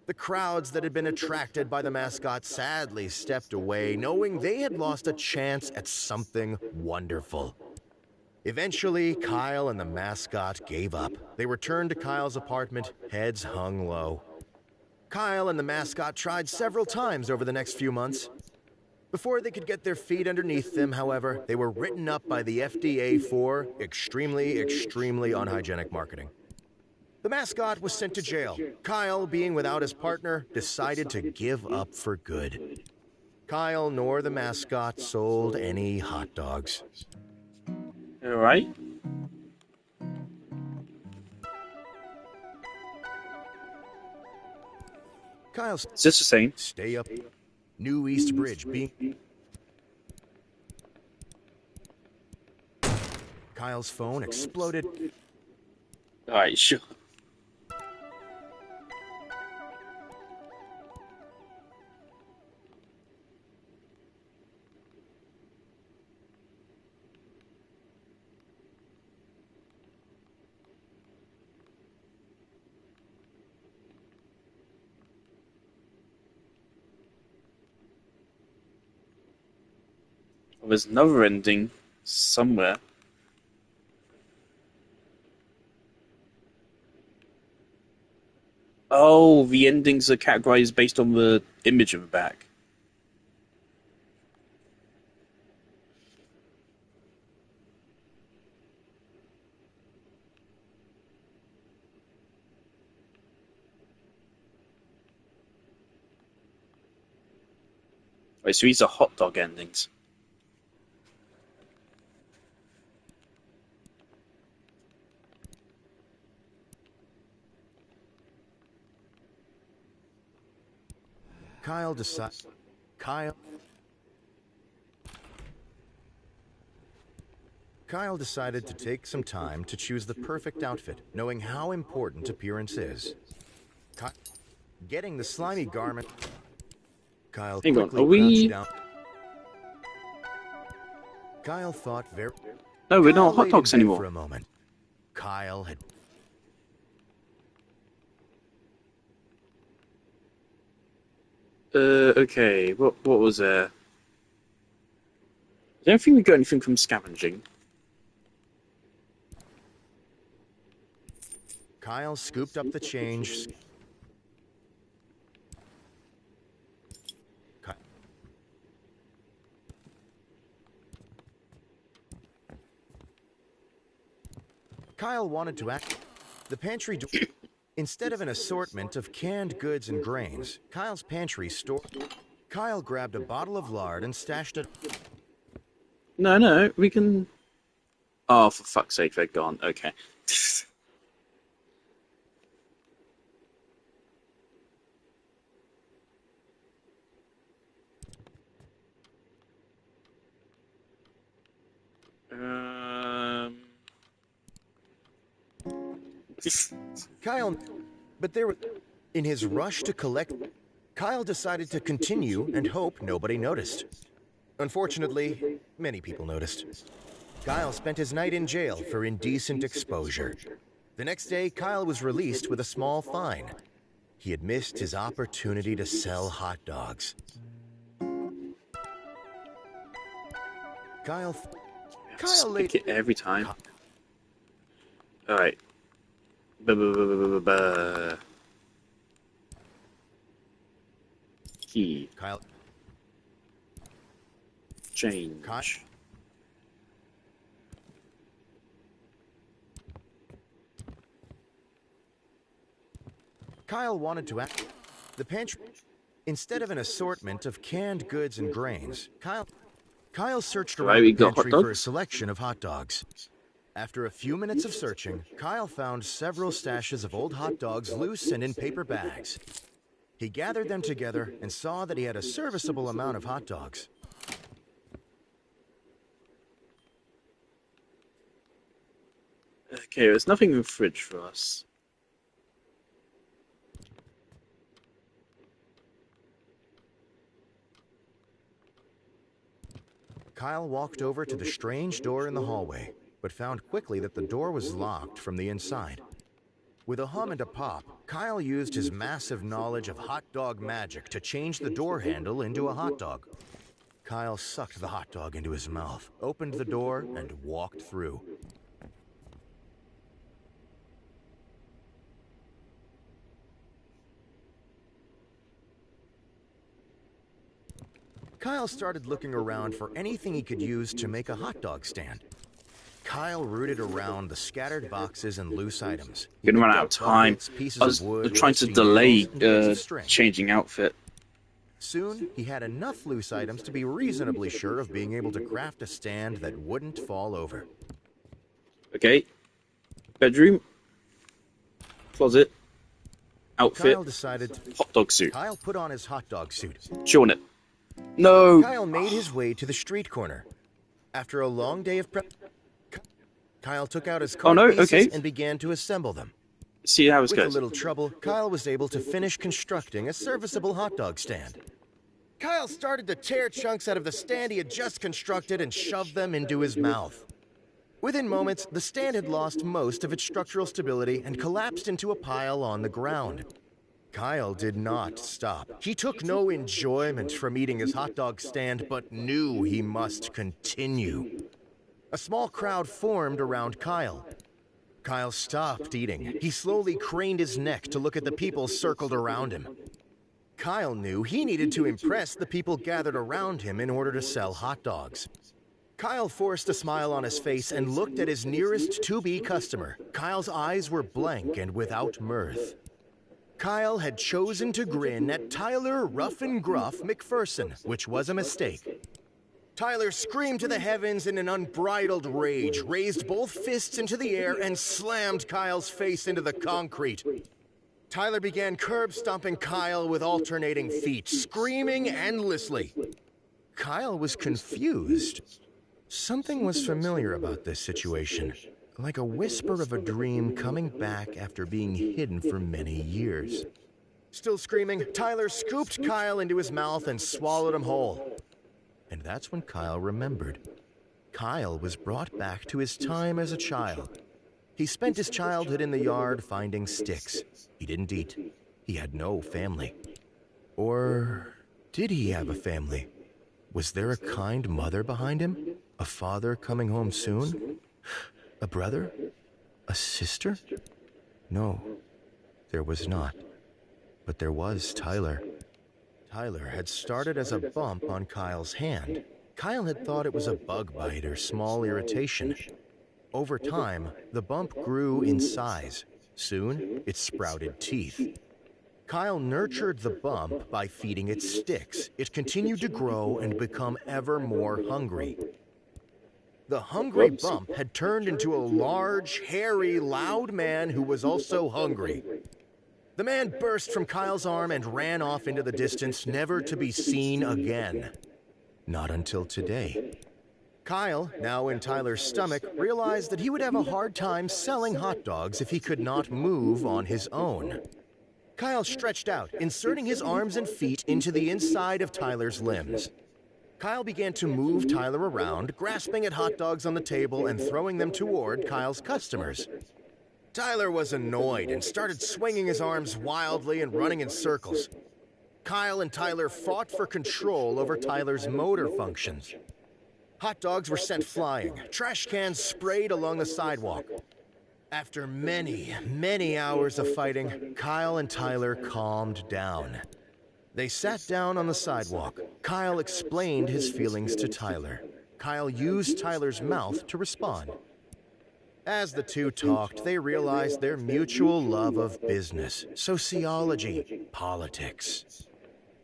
The crowds that had been attracted by the mascot sadly stepped away, knowing they had lost a chance at something wonderful. Eventually, Kyle and the mascot gave up. They returned to Kyle's apartment, heads hung low. Kyle and the mascot tried several times over the next few months. Before they could get their feet underneath them, however, they were written up by the FDA for extremely, extremely unhygienic marketing. The mascot was sent to jail. Kyle, being without his partner, decided to give up for good. Kyle nor the mascot sold any hot dogs. Alright. Kyle's It's just the same. stay up. New East Bridge being... Kyle's phone exploded. Alright, sure. There's another ending somewhere. Oh, the endings are categorized based on the image of the back. Right, so these are hot dog endings. Kyle decided... Kyle decided to take some time to choose the perfect outfit, knowing how important appearance is. Getting the slimy garment... Kyle Hang on, quickly are we- crouched down. Kyle thought very... No, we're Kyle not hot laid dogs in bed anymore. For a moment. Kyle had... Okay, what was there? I don't think we got anything from scavenging. Kyle scooped up the change. Kyle wanted to act. The pantry door. Instead of an assortment of canned goods and grains, Kyle's pantry store. Kyle grabbed a bottle of lard and stashed it. No, we can... Oh, for fuck's sake, they're gone. Okay. Kyle, but there was. In his rush to collect, Kyle decided to continue and hope nobody noticed. Unfortunately, many people noticed. Kyle spent his night in jail for indecent exposure. The next day, Kyle was released with a small fine. He had missed his opportunity to sell hot dogs. Kyle laid... Pick it every time. Alright. Key. Kyle... Change. Kyle wanted to act. The pantry. Instead of an assortment of canned goods and grains, Kyle searched around we the got hot pantry for a dogs? selection of hot dogs. After a few minutes of searching, Kyle found several stashes of old hot dogs loose and in paper bags. He gathered them together and saw that he had a serviceable amount of hot dogs. Okay, there's nothing in the fridge for us. Kyle walked over to the strange door in the hallway, but found quickly that the door was locked from the inside. With a hum and a pop, Kyle used his massive knowledge of hot dog magic to change the door handle into a hot dog. Kyle sucked the hot dog into his mouth, opened the door, and walked through. Kyle started looking around for anything he could use to make a hot dog stand. Kyle rooted around the scattered boxes and loose items. He Gonna run picked out up of time. buckets, pieces I was of wood, trying to rusty delay nails, and bits of string. changing outfit. Soon, he had enough loose items to be reasonably sure of being able to craft a stand that wouldn't fall over. Okay. Bedroom. Closet. Outfit. Kyle decided to... Hot dog suit. Kyle put on his hot dog suit. Chewing it. No. Kyle made his way to the street corner. After a long day of prep, Kyle took out his cart pieces and began to assemble them. See how it With a goes. little trouble, Kyle was able to finish constructing a serviceable hot dog stand. Kyle started to tear chunks out of the stand he had just constructed and shove them into his mouth. Within moments, the stand had lost most of its structural stability and collapsed into a pile on the ground. Kyle did not stop. He took no enjoyment from eating his hot dog stand, but knew he must continue. A small crowd formed around Kyle. Kyle stopped eating. He slowly craned his neck to look at the people circled around him. Kyle knew he needed to impress the people gathered around him in order to sell hot dogs. Kyle forced a smile on his face and looked at his nearest to-be customer. Kyle's eyes were blank and without mirth. Kyle had chosen to grin at Tyler Rough and Gruff McPherson, which was a mistake. Tyler screamed to the heavens in an unbridled rage, raised both fists into the air, and slammed Kyle's face into the concrete. Tyler began curb-stomping Kyle with alternating feet, screaming endlessly. Kyle was confused. Something was familiar about this situation, like a whisper of a dream coming back after being hidden for many years. Still screaming, Tyler scooped Kyle into his mouth and swallowed him whole. And that's when Kyle remembered. Kyle was brought back to his time as a child. He spent his childhood in the yard finding sticks. He didn't eat. He had no family. Or did he have a family? Was there a kind mother behind him? A father coming home soon? A brother? A sister? No, there was not. But there was Tyler. Tyler had started as a bump on Kyle's hand. Kyle had thought it was a bug bite or small irritation. Over time, the bump grew in size. Soon, it sprouted teeth. Kyle nurtured the bump by feeding it sticks. It continued to grow and become ever more hungry. The hungry bump had turned into a large, hairy, loud man who was also hungry. The man burst from Kyle's arm and ran off into the distance, never to be seen again. Not until today. Kyle, now in Tyler's stomach, realized that he would have a hard time selling hot dogs if he could not move on his own. Kyle stretched out, inserting his arms and feet into the inside of Tyler's limbs. Kyle began to move Tyler around, grasping at hot dogs on the table and throwing them toward Kyle's customers. Tyler was annoyed and started swinging his arms wildly and running in circles. Kyle and Tyler fought for control over Tyler's motor functions. Hot dogs were sent flying, trash cans sprayed along the sidewalk. After many, many hours of fighting, Kyle and Tyler calmed down. They sat down on the sidewalk. Kyle explained his feelings to Tyler. Kyle used Tyler's mouth to respond. As the two talked, they realized their mutual love of business, sociology, politics.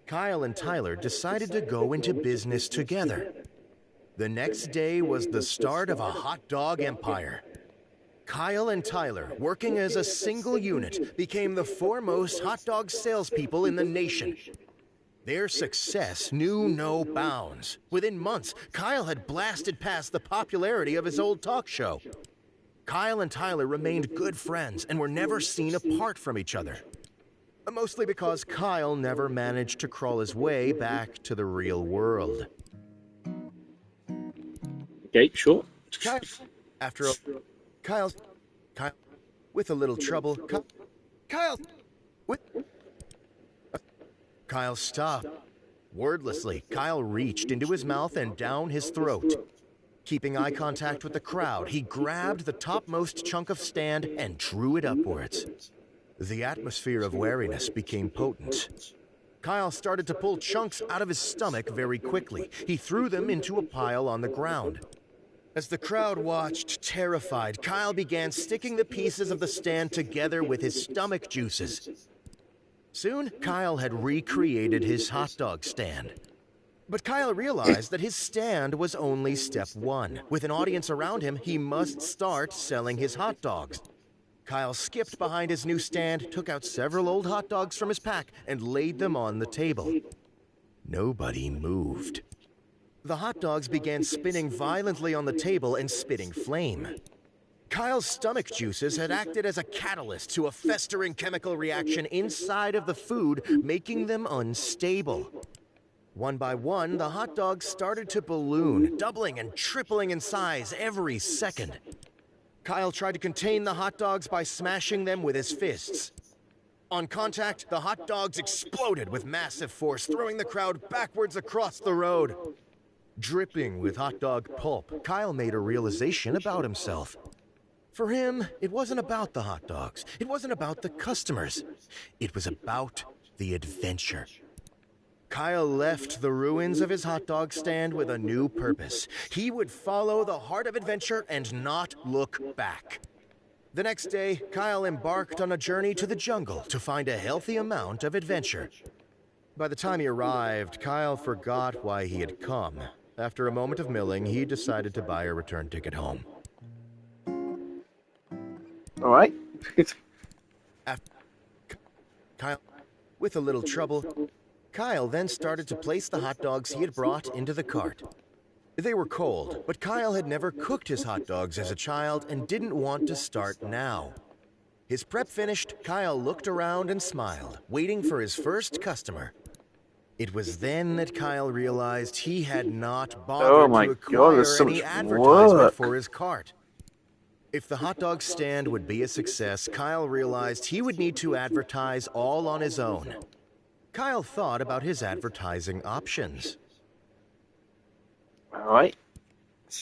Kyle and Tyler decided to go into business together. The next day was the start of a hot dog empire. Kyle and Tyler, working as a single unit, became the foremost hot dog salespeople in the nation. Their success knew no bounds. Within months, Kyle had blasted past the popularity of his old talk show. Kyle and Tyler remained good friends and were never seen apart from each other. Mostly because Kyle never managed to crawl his way back to the real world. Okay, sure. Kyle, with a little trouble, Kyle stopped. Wordlessly, Kyle reached into his mouth and down his throat. Keeping eye contact with the crowd, he grabbed the topmost chunk of stand and drew it upwards. The atmosphere of wariness became potent. Kyle started to pull chunks out of his stomach very quickly. He threw them into a pile on the ground. As the crowd watched, terrified, Kyle began sticking the pieces of the stand together with his stomach juices. Soon, Kyle had recreated his hot dog stand. But Kyle realized that his stand was only step one. With an audience around him, he must start selling his hot dogs. Kyle skipped behind his new stand, took out several old hot dogs from his pack, and laid them on the table. Nobody moved. The hot dogs began spinning violently on the table and spitting flame. Kyle's stomach juices had acted as a catalyst to a festering chemical reaction inside of the food, making them unstable. One by one, the hot dogs started to balloon, doubling and tripling in size every second. Kyle tried to contain the hot dogs by smashing them with his fists. On contact, the hot dogs exploded with massive force, throwing the crowd backwards across the road. Dripping with hot dog pulp, Kyle made a realization about himself. For him, it wasn't about the hot dogs. It wasn't about the customers. It was about the adventure. Kyle left the ruins of his hot dog stand with a new purpose. He would follow the heart of adventure and not look back. The next day, Kyle embarked on a journey to the jungle to find a healthy amount of adventure. By the time he arrived, Kyle forgot why he had come. After a moment of milling, he decided to buy a return ticket home. All right. With a little trouble, Kyle then started to place the hot dogs he had brought into the cart. They were cold, but Kyle had never cooked his hot dogs as a child and didn't want to start now. His prep finished, Kyle looked around and smiled, waiting for his first customer. It was then that Kyle realized he had not bothered to acquire any advertisement for his cart. If the hot dog stand would be a success, Kyle realized he would need to advertise all on his own. Kyle thought about his advertising options. All right.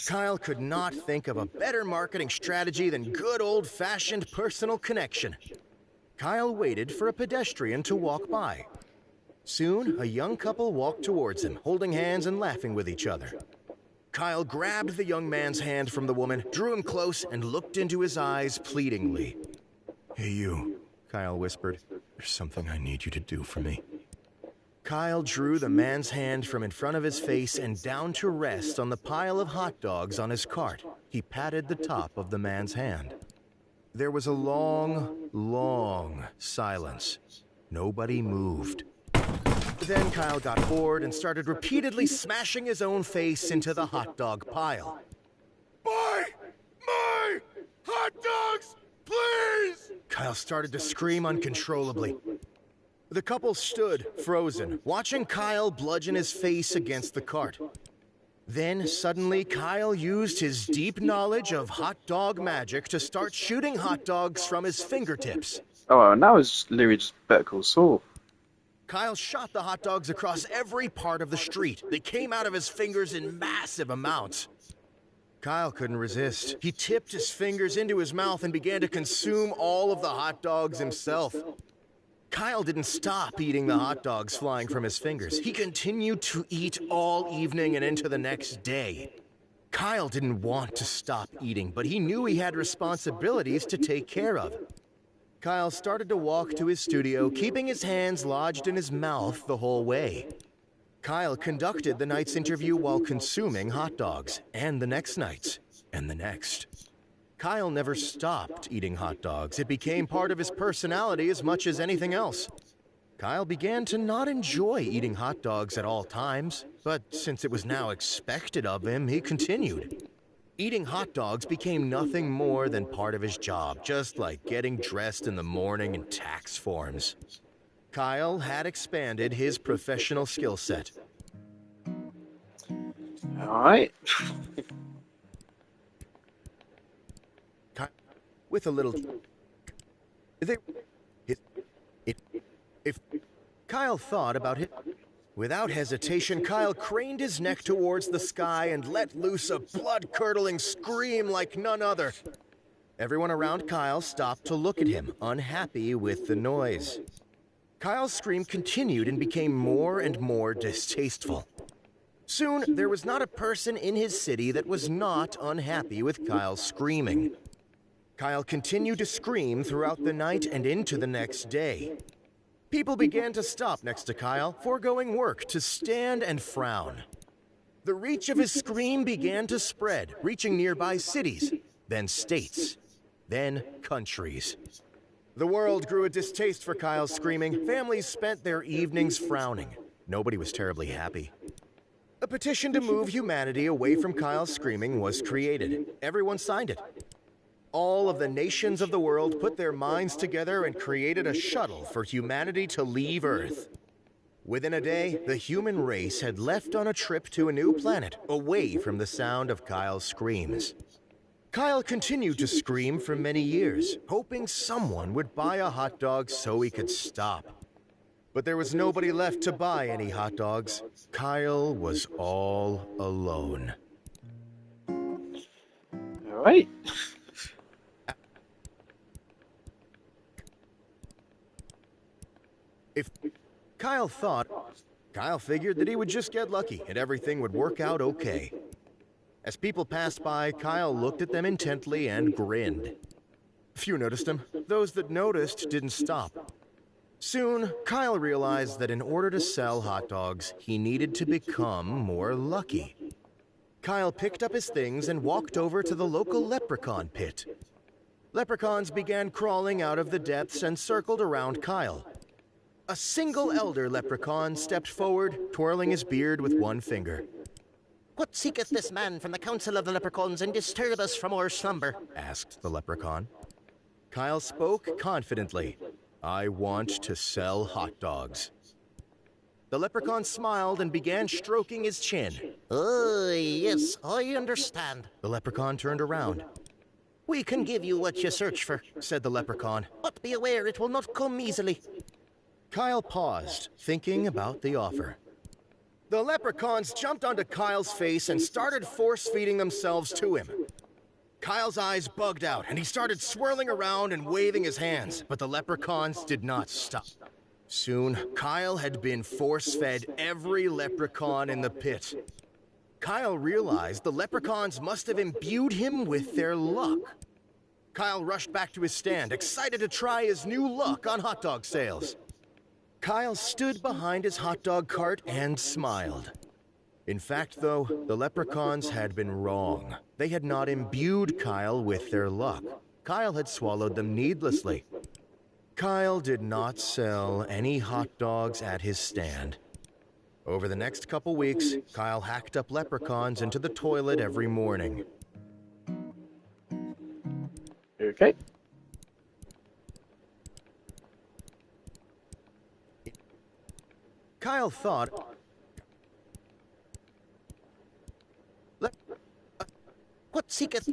Kyle could not think of a better marketing strategy than good old-fashioned personal connection. Kyle waited for a pedestrian to walk by. Soon, a young couple walked towards him, holding hands and laughing with each other. Kyle grabbed the young man's hand from the woman, drew him close, and looked into his eyes pleadingly. "Hey, you," Kyle whispered. "There's something I need you to do for me." Kyle drew the man's hand from in front of his face and down to rest on the pile of hot dogs on his cart. He patted the top of the man's hand. There was a long, long silence. Nobody moved. Then Kyle got bored and started repeatedly smashing his own face into the hot dog pile. "Buy my hot dogs, please!" Kyle started to scream uncontrollably. The couple stood, frozen, watching Kyle bludgeon his face against the cart. Then, suddenly, Kyle used his deep knowledge of hot dog magic to start shooting hot dogs from his fingertips. Oh, and that was literally just Better Call Saul. Kyle shot the hot dogs across every part of the street. They came out of his fingers in massive amounts. Kyle couldn't resist. He tipped his fingers into his mouth and began to consume all of the hot dogs himself. Kyle didn't stop eating the hot dogs flying from his fingers. He continued to eat all evening and into the next day. Kyle didn't want to stop eating, but he knew he had responsibilities to take care of. Kyle started to walk to his studio, keeping his hands lodged in his mouth the whole way. Kyle conducted the night's interview while consuming hot dogs, and the next night's, and the next. Kyle never stopped eating hot dogs. It became part of his personality as much as anything else. Kyle began to not enjoy eating hot dogs at all times, but since it was now expected of him, he continued. Eating hot dogs became nothing more than part of his job, just like getting dressed in the morning in tax forms. Kyle had expanded his professional skill set. All right. With a little... If Kyle thought about it... Without hesitation, Kyle craned his neck towards the sky and let loose a blood-curdling scream like none other. Everyone around Kyle stopped to look at him, unhappy with the noise. Kyle's scream continued and became more and more distasteful. Soon, there was not a person in his city that was not unhappy with Kyle's screaming. Kyle continued to scream throughout the night and into the next day. People began to stop next to Kyle, foregoing work to stand and frown. The reach of his scream began to spread, reaching nearby cities, then states, then countries. The world grew a distaste for Kyle's screaming. Families spent their evenings frowning. Nobody was terribly happy. A petition to move humanity away from Kyle's screaming was created. Everyone signed it. All of the nations of the world put their minds together and created a shuttle for humanity to leave Earth. Within a day, the human race had left on a trip to a new planet, away from the sound of Kyle's screams. Kyle continued to scream for many years, hoping someone would buy a hot dog so he could stop. But there was nobody left to buy any hot dogs. Kyle was all alone. All right. If Kyle figured that he would just get lucky and everything would work out okay. As people passed by, Kyle looked at them intently and grinned. Few noticed him. Those that noticed didn't stop. Soon, Kyle realized that in order to sell hot dogs, he needed to become more lucky. Kyle picked up his things and walked over to the local leprechaun pit. Leprechauns began crawling out of the depths and circled around Kyle. A single elder leprechaun stepped forward, twirling his beard with one finger. "What seeketh this man from the council of the leprechauns and disturb us from our slumber?" asked the leprechaun. Kyle spoke confidently. "I want to sell hot dogs." The leprechaun smiled and began stroking his chin. "Oh, yes, I understand." The leprechaun turned around. "We can give you what you search for, said the leprechaun. but be aware it will not come easily." Kyle paused, thinking about the offer. The leprechauns jumped onto Kyle's face and started force-feeding themselves to him. Kyle's eyes bugged out, and he started swirling around and waving his hands, but the leprechauns did not stop. Soon, Kyle had been force-fed every leprechaun in the pit. Kyle realized the leprechauns must have imbued him with their luck. Kyle rushed back to his stand, excited to try his new luck on hot dog sales. Kyle stood behind his hot dog cart and smiled. In fact, though, the leprechauns had been wrong. They had not imbued Kyle with their luck. Kyle had swallowed them needlessly. Kyle did not sell any hot dogs at his stand. Over the next couple weeks, Kyle hacked up leprechauns into the toilet every morning. Okay. Kyle thought... "What seeketh..."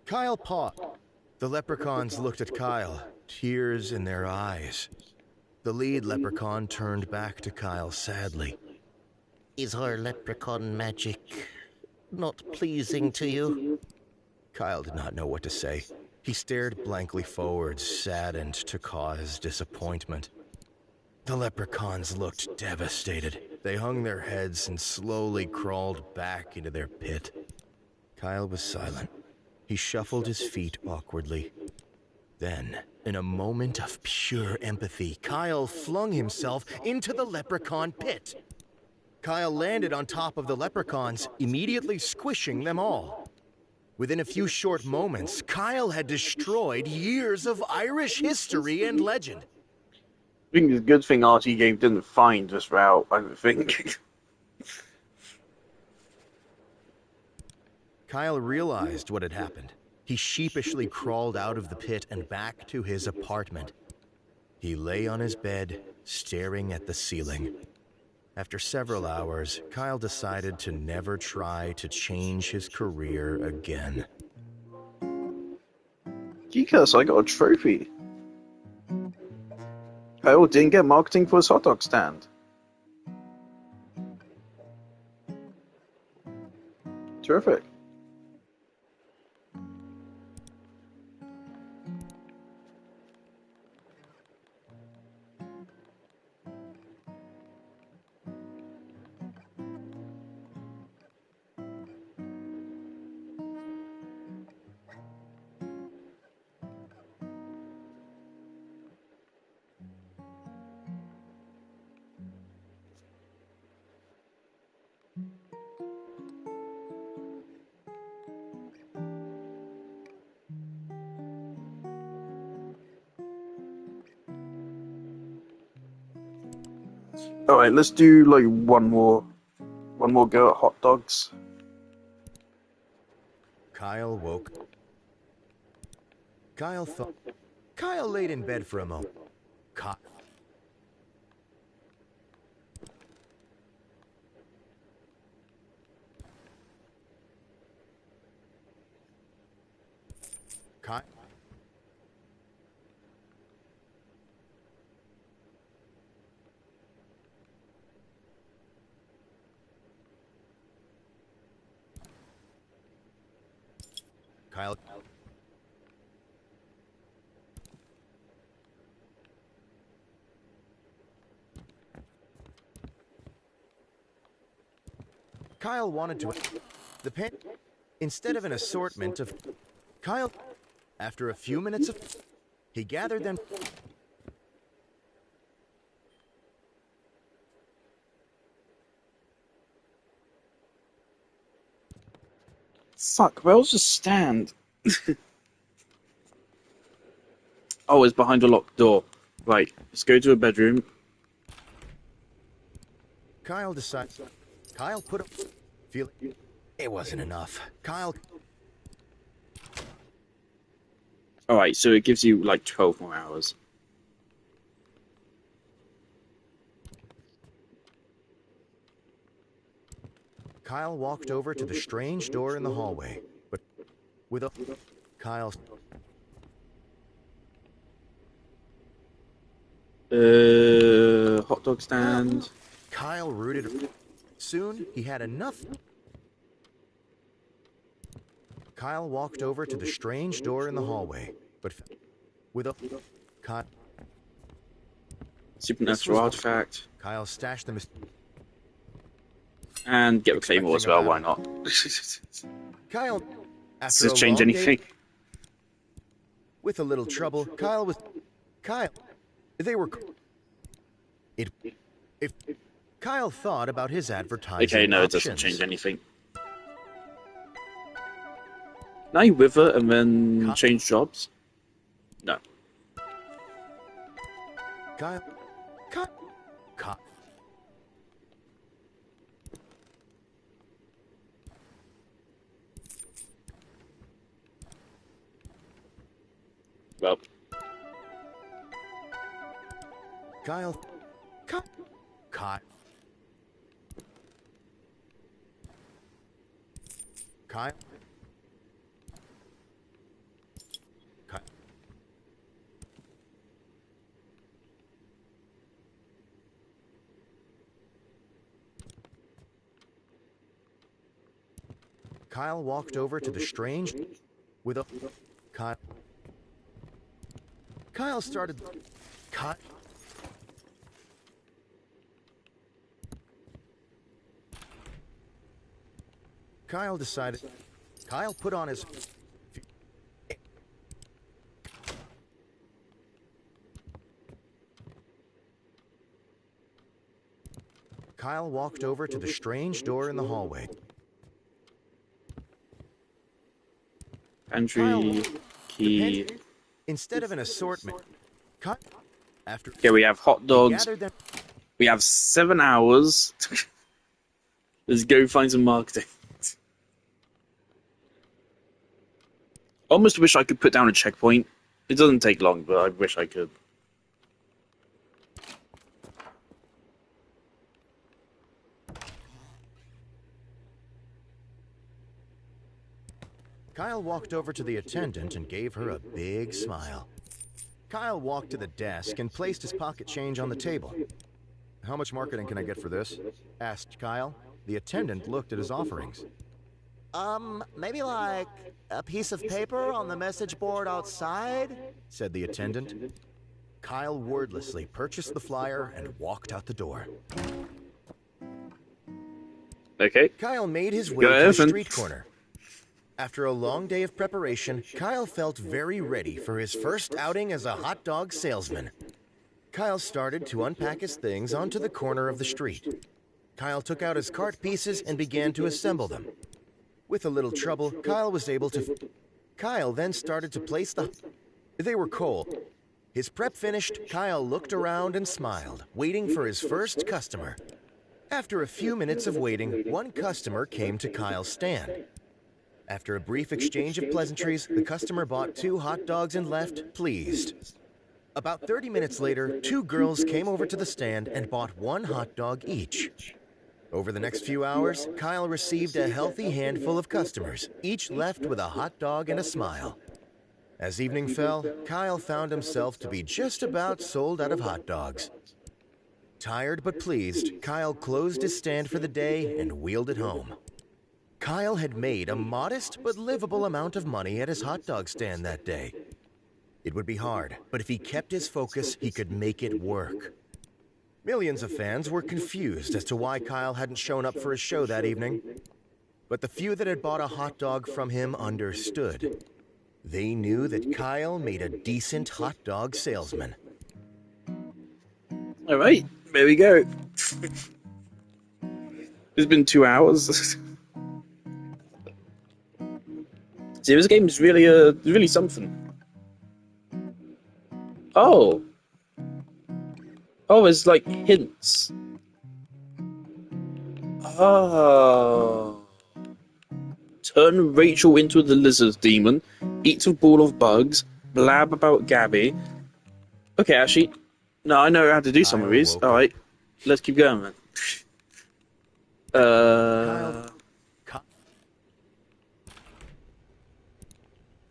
Kyle paused. The leprechauns looked at Kyle, tears in their eyes. The lead leprechaun turned back to Kyle sadly. "Is our leprechaun magic not pleasing to you?" Kyle did not know what to say. He stared blankly forward, saddened to cause disappointment. The leprechauns looked devastated. They hung their heads and slowly crawled back into their pit. Kyle was silent. He shuffled his feet awkwardly. Then, in a moment of pure empathy, Kyle flung himself into the leprechaun pit. Kyle landed on top of the leprechauns, immediately squishing them all. Within a few short moments, Kyle had destroyed years of Irish history and legend. I think it's a good thing RT Game didn't find this route, I think. Kyle realized what had happened. He sheepishly crawled out of the pit and back to his apartment. He lay on his bed, staring at the ceiling. After several hours, Kyle decided to never try to change his career again. Geekus, I got a trophy. Kyle didn't get marketing for his hot dog stand. Terrific. All right, let's do like one more go at hot dogs. Kyle woke. Kyle laid in bed for a moment. Kyle. Kyle wanted to the pen instead of an assortment of Kyle. After a few minutes of he gathered them. Fuck, where else just stand? Oh, it's behind a locked door. Right, let's go to a bedroom. Kyle decides. Kyle put up. Feel it wasn't enough. Kyle. Alright, so it gives you like 12 more hours. Kyle walked over to the strange door in the hallway, but with a Kyle. Hot dog stand. Kyle rooted. Soon he had enough. Kyle walked over to the strange door in the hallway, but with a Kyle. Supernatural artifact. Kyle stashed them. And get the claymore as well, why not? Kyle. Does this change anything? With a little trouble, Kyle. They were. If Kyle thought about his advertising. Okay, no, it doesn't change anything. Now you wither and then change jobs? No. Kyle. Well. Kyle. Kyle walked over to the strange with a Kyle started Kyle decided. Kyle put on his. Kyle walked over to the strange door in the hallway. Pantry key. Instead of an assortment. After. Okay, we have hot dogs. We have 7 hours. Let's go find some marketing. Almost wish I could put down a checkpoint. It doesn't take long, but I wish I could. Kyle walked over to the attendant and gave her a big smile. Kyle walked to the desk and placed his pocket change on the table. "How much marketing can I get for this?" asked Kyle. The attendant looked at his offerings. Maybe like a piece of paper on the message board outside?" said the attendant. Kyle wordlessly purchased the flyer and walked out the door. Okay. Kyle made his way to the street corner. After a long day of preparation, Kyle felt very ready for his first outing as a hot dog salesman. Kyle started to unpack his things onto the corner of the street. Kyle took out his cart pieces and began to assemble them. With a little trouble, Kyle was able to. Kyle then started to place the. They were cold. His prep finished, Kyle looked around and smiled, waiting for his first customer. After a few minutes of waiting, one customer came to Kyle's stand. After a brief exchange of pleasantries, the customer bought 2 hot dogs and left, pleased. About 30 minutes later, 2 girls came over to the stand and bought 1 hot dog each. Over the next few hours, Kyle received a healthy handful of customers, each left with a hot dog and a smile. As evening fell, Kyle found himself to be just about sold out of hot dogs. Tired but pleased, Kyle closed his stand for the day and wheeled it home. Kyle had made a modest but livable amount of money at his hot dog stand that day. It would be hard, but if he kept his focus, he could make it work. Millions of fans were confused as to why Kyle hadn't shown up for his show that evening. But the few that had bought a hot dog from him understood. They knew that Kyle made a decent hot dog salesman. All right, there we go. It's been 2 hours. See, this game is really something. Oh, there's like hints. Oh. Turn Rachel into the lizard demon, eats a ball of bugs, blab about Gabby. Okay, actually, no, I know how to do some of these. Alright, let's keep going, man.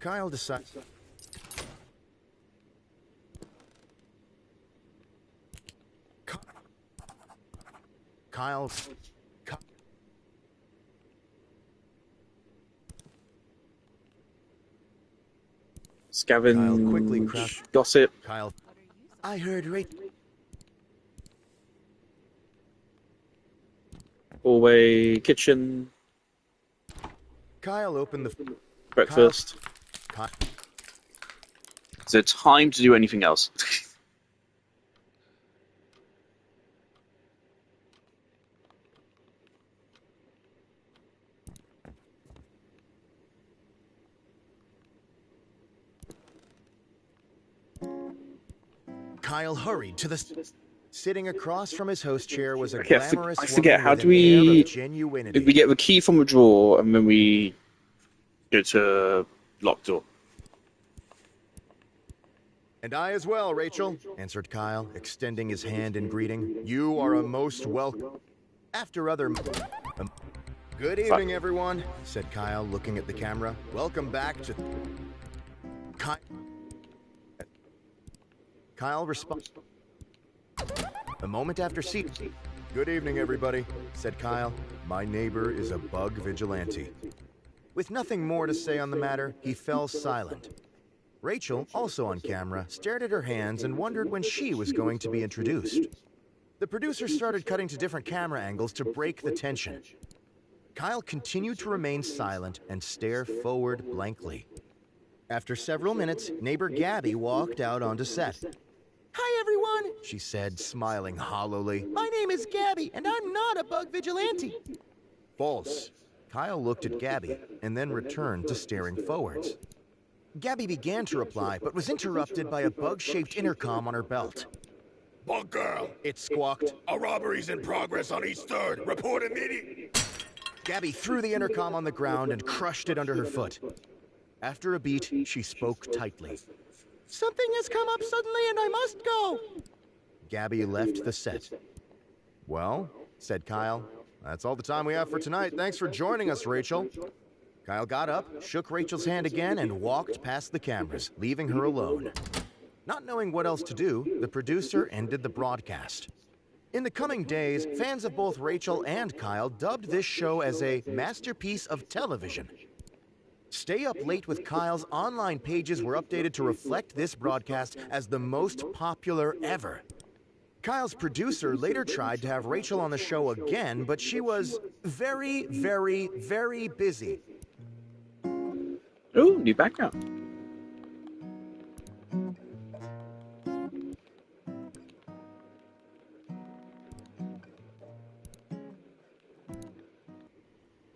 Kyle decides. Kyle Scavenge, quickly gossip. Kyle, I heard Hallway, kitchen, Kyle opened the breakfast. Kyle, Is there time to do anything else? Kyle hurried to the. Sitting across from his host chair was a Okay, glamorous I forget. woman How with do an air we? of genuinity. We get the key from a drawer, and then we go to locked door. And I as well, Rachel, answered Kyle, extending his hand in greeting. You are a most welcome. After other. Good evening, everyone, said Kyle, looking at the camera. Welcome back to. Kyle responded. A moment after seat. Good evening, everybody, said Kyle. My neighbor is a bug vigilante. With nothing more to say on the matter, he fell silent. Rachel, also on camera, stared at her hands and wondered when she was going to be introduced. The producer started cutting to different camera angles to break the tension. Kyle continued to remain silent and stare forward blankly. After several minutes, neighbor Gabby walked out onto set. Hi, everyone, she said, smiling hollowly. My name is Gabby, and I'm not a bug vigilante. False. Kyle looked at Gabby and then returned to staring forwards. Gabby began to reply, but was interrupted by a bug-shaped intercom on her belt. Bug girl, It squawked. a robbery's in progress on East 3rd. Report immediately. Gabby threw the intercom on the ground and crushed it under her foot. After a beat, she spoke tightly. Something has come up suddenly and I must go. Gabby left the set. Well, said Kyle, that's all the time we have for tonight. Thanks for joining us, Rachel. Kyle got up, shook Rachel's hand again, and walked past the cameras, leaving her alone. Not knowing what else to do, the producer ended the broadcast. In the coming days, fans of both Rachel and Kyle dubbed this show as a masterpiece of television. Stay Up Late with Kyle's online pages were updated to reflect this broadcast as the most popular ever. Kyle's producer later tried to have Rachel on the show again, but she was very, very, very busy. Oh, new background.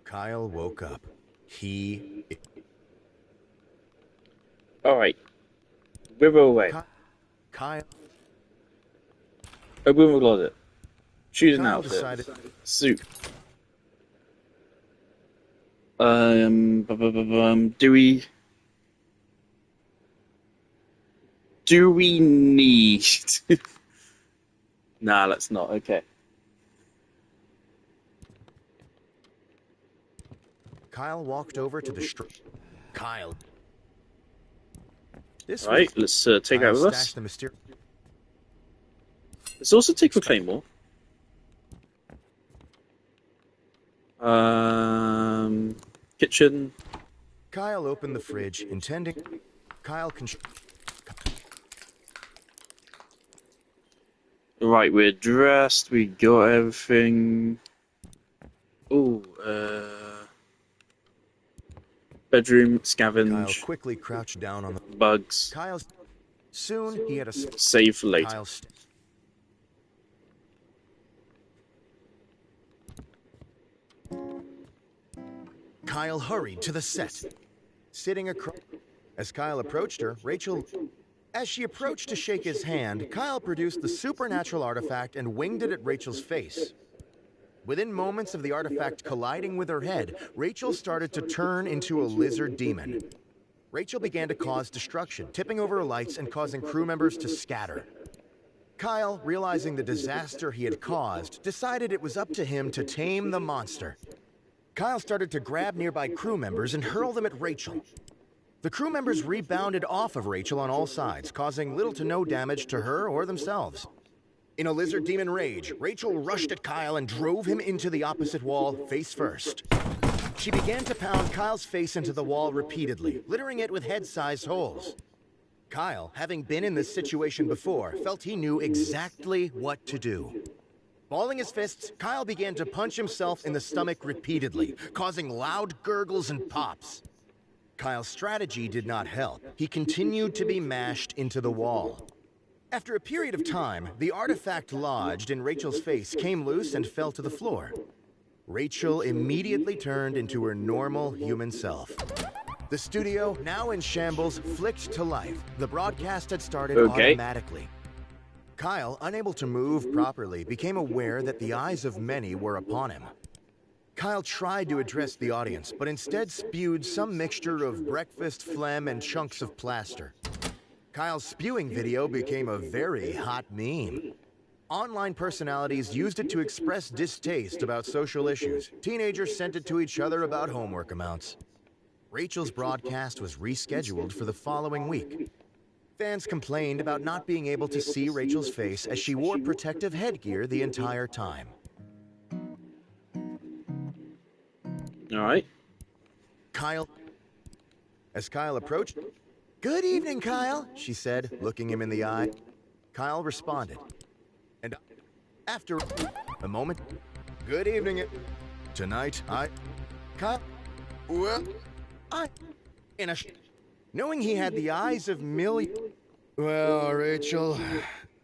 Kyle woke up. All right, we're away. Kyle, Open the closet. Choose an Kyle outfit. decided Suit. Do we need? Nah, let's not. Okay. Kyle walked over to the Kyle. This Right. week, Let's take Kyle that with us. stashed the mysterious. Let's also take the claymore. Kitchen. Kyle opened the fridge, intending. Kyle Right, we're dressed. We got everything. Oh, bedroom, Kyle scavenge, quickly crouched down on the bugs. Kyle's. Soon he had a Save for later. Kyle's. Kyle hurried to the set, sitting across. As Kyle approached her, Rachel. As she approached to shake his hand, Kyle produced the supernatural artifact and winged it at Rachel's face. Within moments of the artifact colliding with her head, Rachel started to turn into a lizard demon. Rachel began to cause destruction, tipping over her lights and causing crew members to scatter. Kyle, realizing the disaster he had caused, decided it was up to him to tame the monster. Kyle started to grab nearby crew members and hurl them at Rachel. The crew members rebounded off of Rachel on all sides, causing little to no damage to her or themselves. In a lizard demon rage, Rachel rushed at Kyle and drove him into the opposite wall, face first. She began to pound Kyle's face into the wall repeatedly, littering it with head-sized holes. Kyle, having been in this situation before, felt he knew exactly what to do. Balling his fists, Kyle began to punch himself in the stomach repeatedly, causing loud gurgles and pops. Kyle's strategy did not help. He continued to be mashed into the wall. After a period of time, the artifact lodged in Rachel's face came loose and fell to the floor. Rachel immediately turned into her normal human self. The studio, now in shambles, flicked to life. The broadcast had started automatically. Kyle, unable to move properly, became aware that the eyes of many were upon him. Kyle tried to address the audience, but instead spewed some mixture of breakfast phlegm and chunks of plaster. Kyle's spewing video became a very hot meme. Online personalities used it to express distaste about social issues. Teenagers sent it to each other about homework amounts. Rachel's broadcast was rescheduled for the following week. Fans complained about not being able to see Rachel's face as she wore protective headgear the entire time. All right. As Kyle approached, "Good evening, Kyle," she said, looking him in the eye. Kyle responded. And after a moment, "Good evening. Tonight, Kyle, well, knowing he had the eyes of millions. "Well, Rachel,"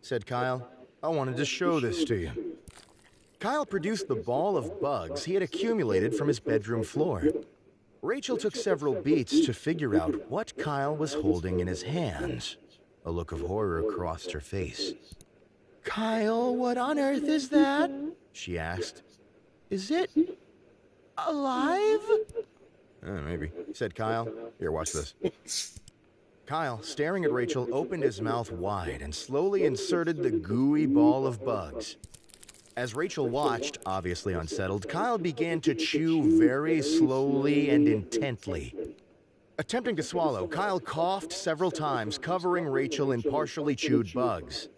said Kyle, "I wanted to show this to you." Kyle produced the ball of bugs he had accumulated from his bedroom floor. Rachel took several beats to figure out what Kyle was holding in his hands. A look of horror crossed her face. "Kyle, what on earth is that?" she asked. "Is it alive?" Maybe, said Kyle. "Here, watch this." Kyle, staring at Rachel, opened his mouth wide and slowly inserted the gooey ball of bugs. As Rachel watched, obviously unsettled, Kyle began to chew very slowly and intently. Attempting to swallow, Kyle coughed several times, covering Rachel in partially chewed bugs.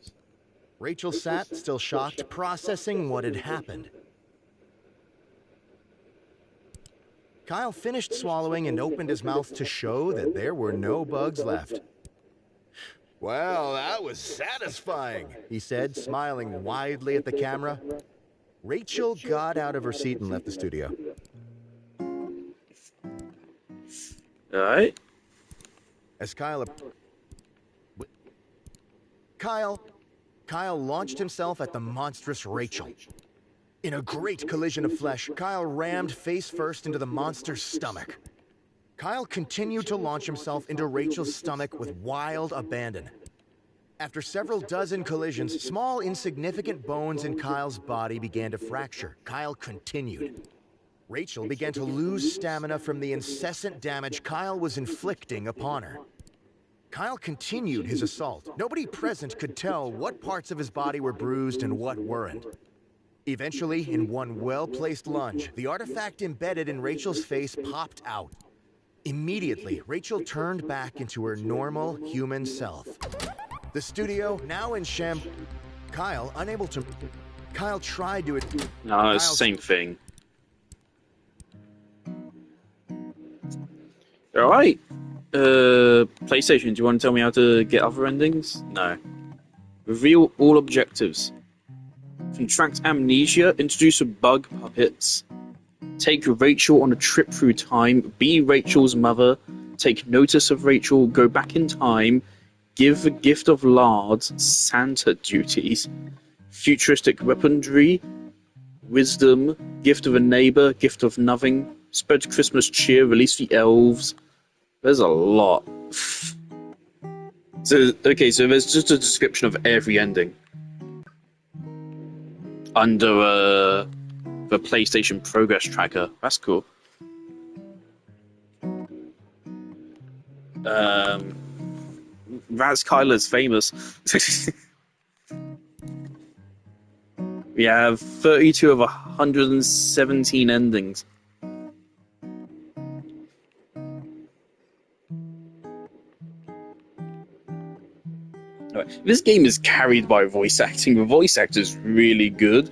Rachel sat, still shocked, processing what had happened. Kyle finished swallowing and opened his mouth to show that there were no bugs left. "Well, that was satisfying," he said, smiling widely at the camera. Rachel got out of her seat and left the studio. All right. As Kyle launched himself at the monstrous Rachel. In a great collision of flesh, Kyle rammed face first into the monster's stomach. Kyle continued to launch himself into Rachel's stomach with wild abandon. After several dozen collisions, small, insignificant bones in Kyle's body began to fracture. Kyle continued. Rachel began to lose stamina from the incessant damage Kyle was inflicting upon her. Kyle continued his assault. Nobody present could tell what parts of his body were bruised and what weren't. Eventually, in one well-placed lunge, the artifact embedded in Rachel's face popped out. Immediately, Rachel turned back into her normal human self. The studio, now in Kyle, unable to... Kyle tried to... No, it's the same thing. Alright. PlayStation, do you want to tell me how to get other endings? No. Reveal all objectives. Contract amnesia, introduce a bug puppets. Take Rachel on a trip through time, be Rachel's mother, take notice of Rachel, go back in time, give a gift of lards, Santa duties, futuristic weaponry, wisdom, gift of a neighbor, gift of nothing, spread Christmas cheer, release the elves. There's a lot. So there's just a description of every ending under the PlayStation Progress Tracker. That's cool. Raz Kyler's famous. We have 32 of 117 endings. This game is carried by voice acting. The voice actor is really good.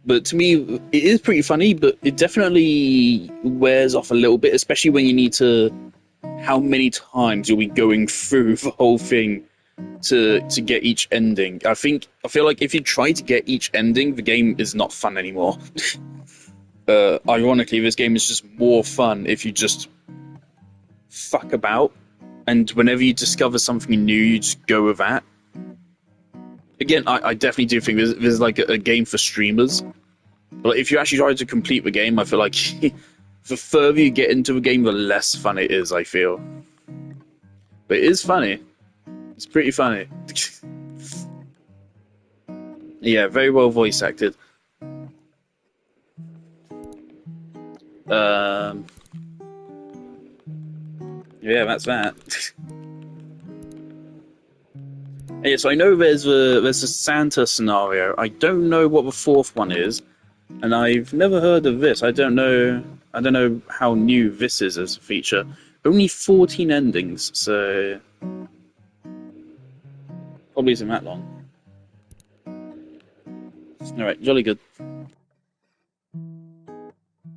But to me, it is pretty funny, but it definitely wears off a little bit, especially when you need to... How many times you'll be going through the whole thing to get each ending. I feel like if you try to get each ending, the game is not fun anymore. Ironically, this game is just more fun if you just fuck about, and whenever you discover something new, you just go with that. Again, I definitely do think there's like a game for streamers. But if you actually try to complete the game, I feel like the further you get into the game, the less fun it is, I feel. But it is funny. It's pretty funny. Yeah, very well voice acted. Yeah, that's that. Yeah, so I know there's a Santa scenario. I don't know what the fourth one is, and I've never heard of this. I don't know how new this is as a feature. Only 14 endings, so probably isn't that long. All right, jolly good.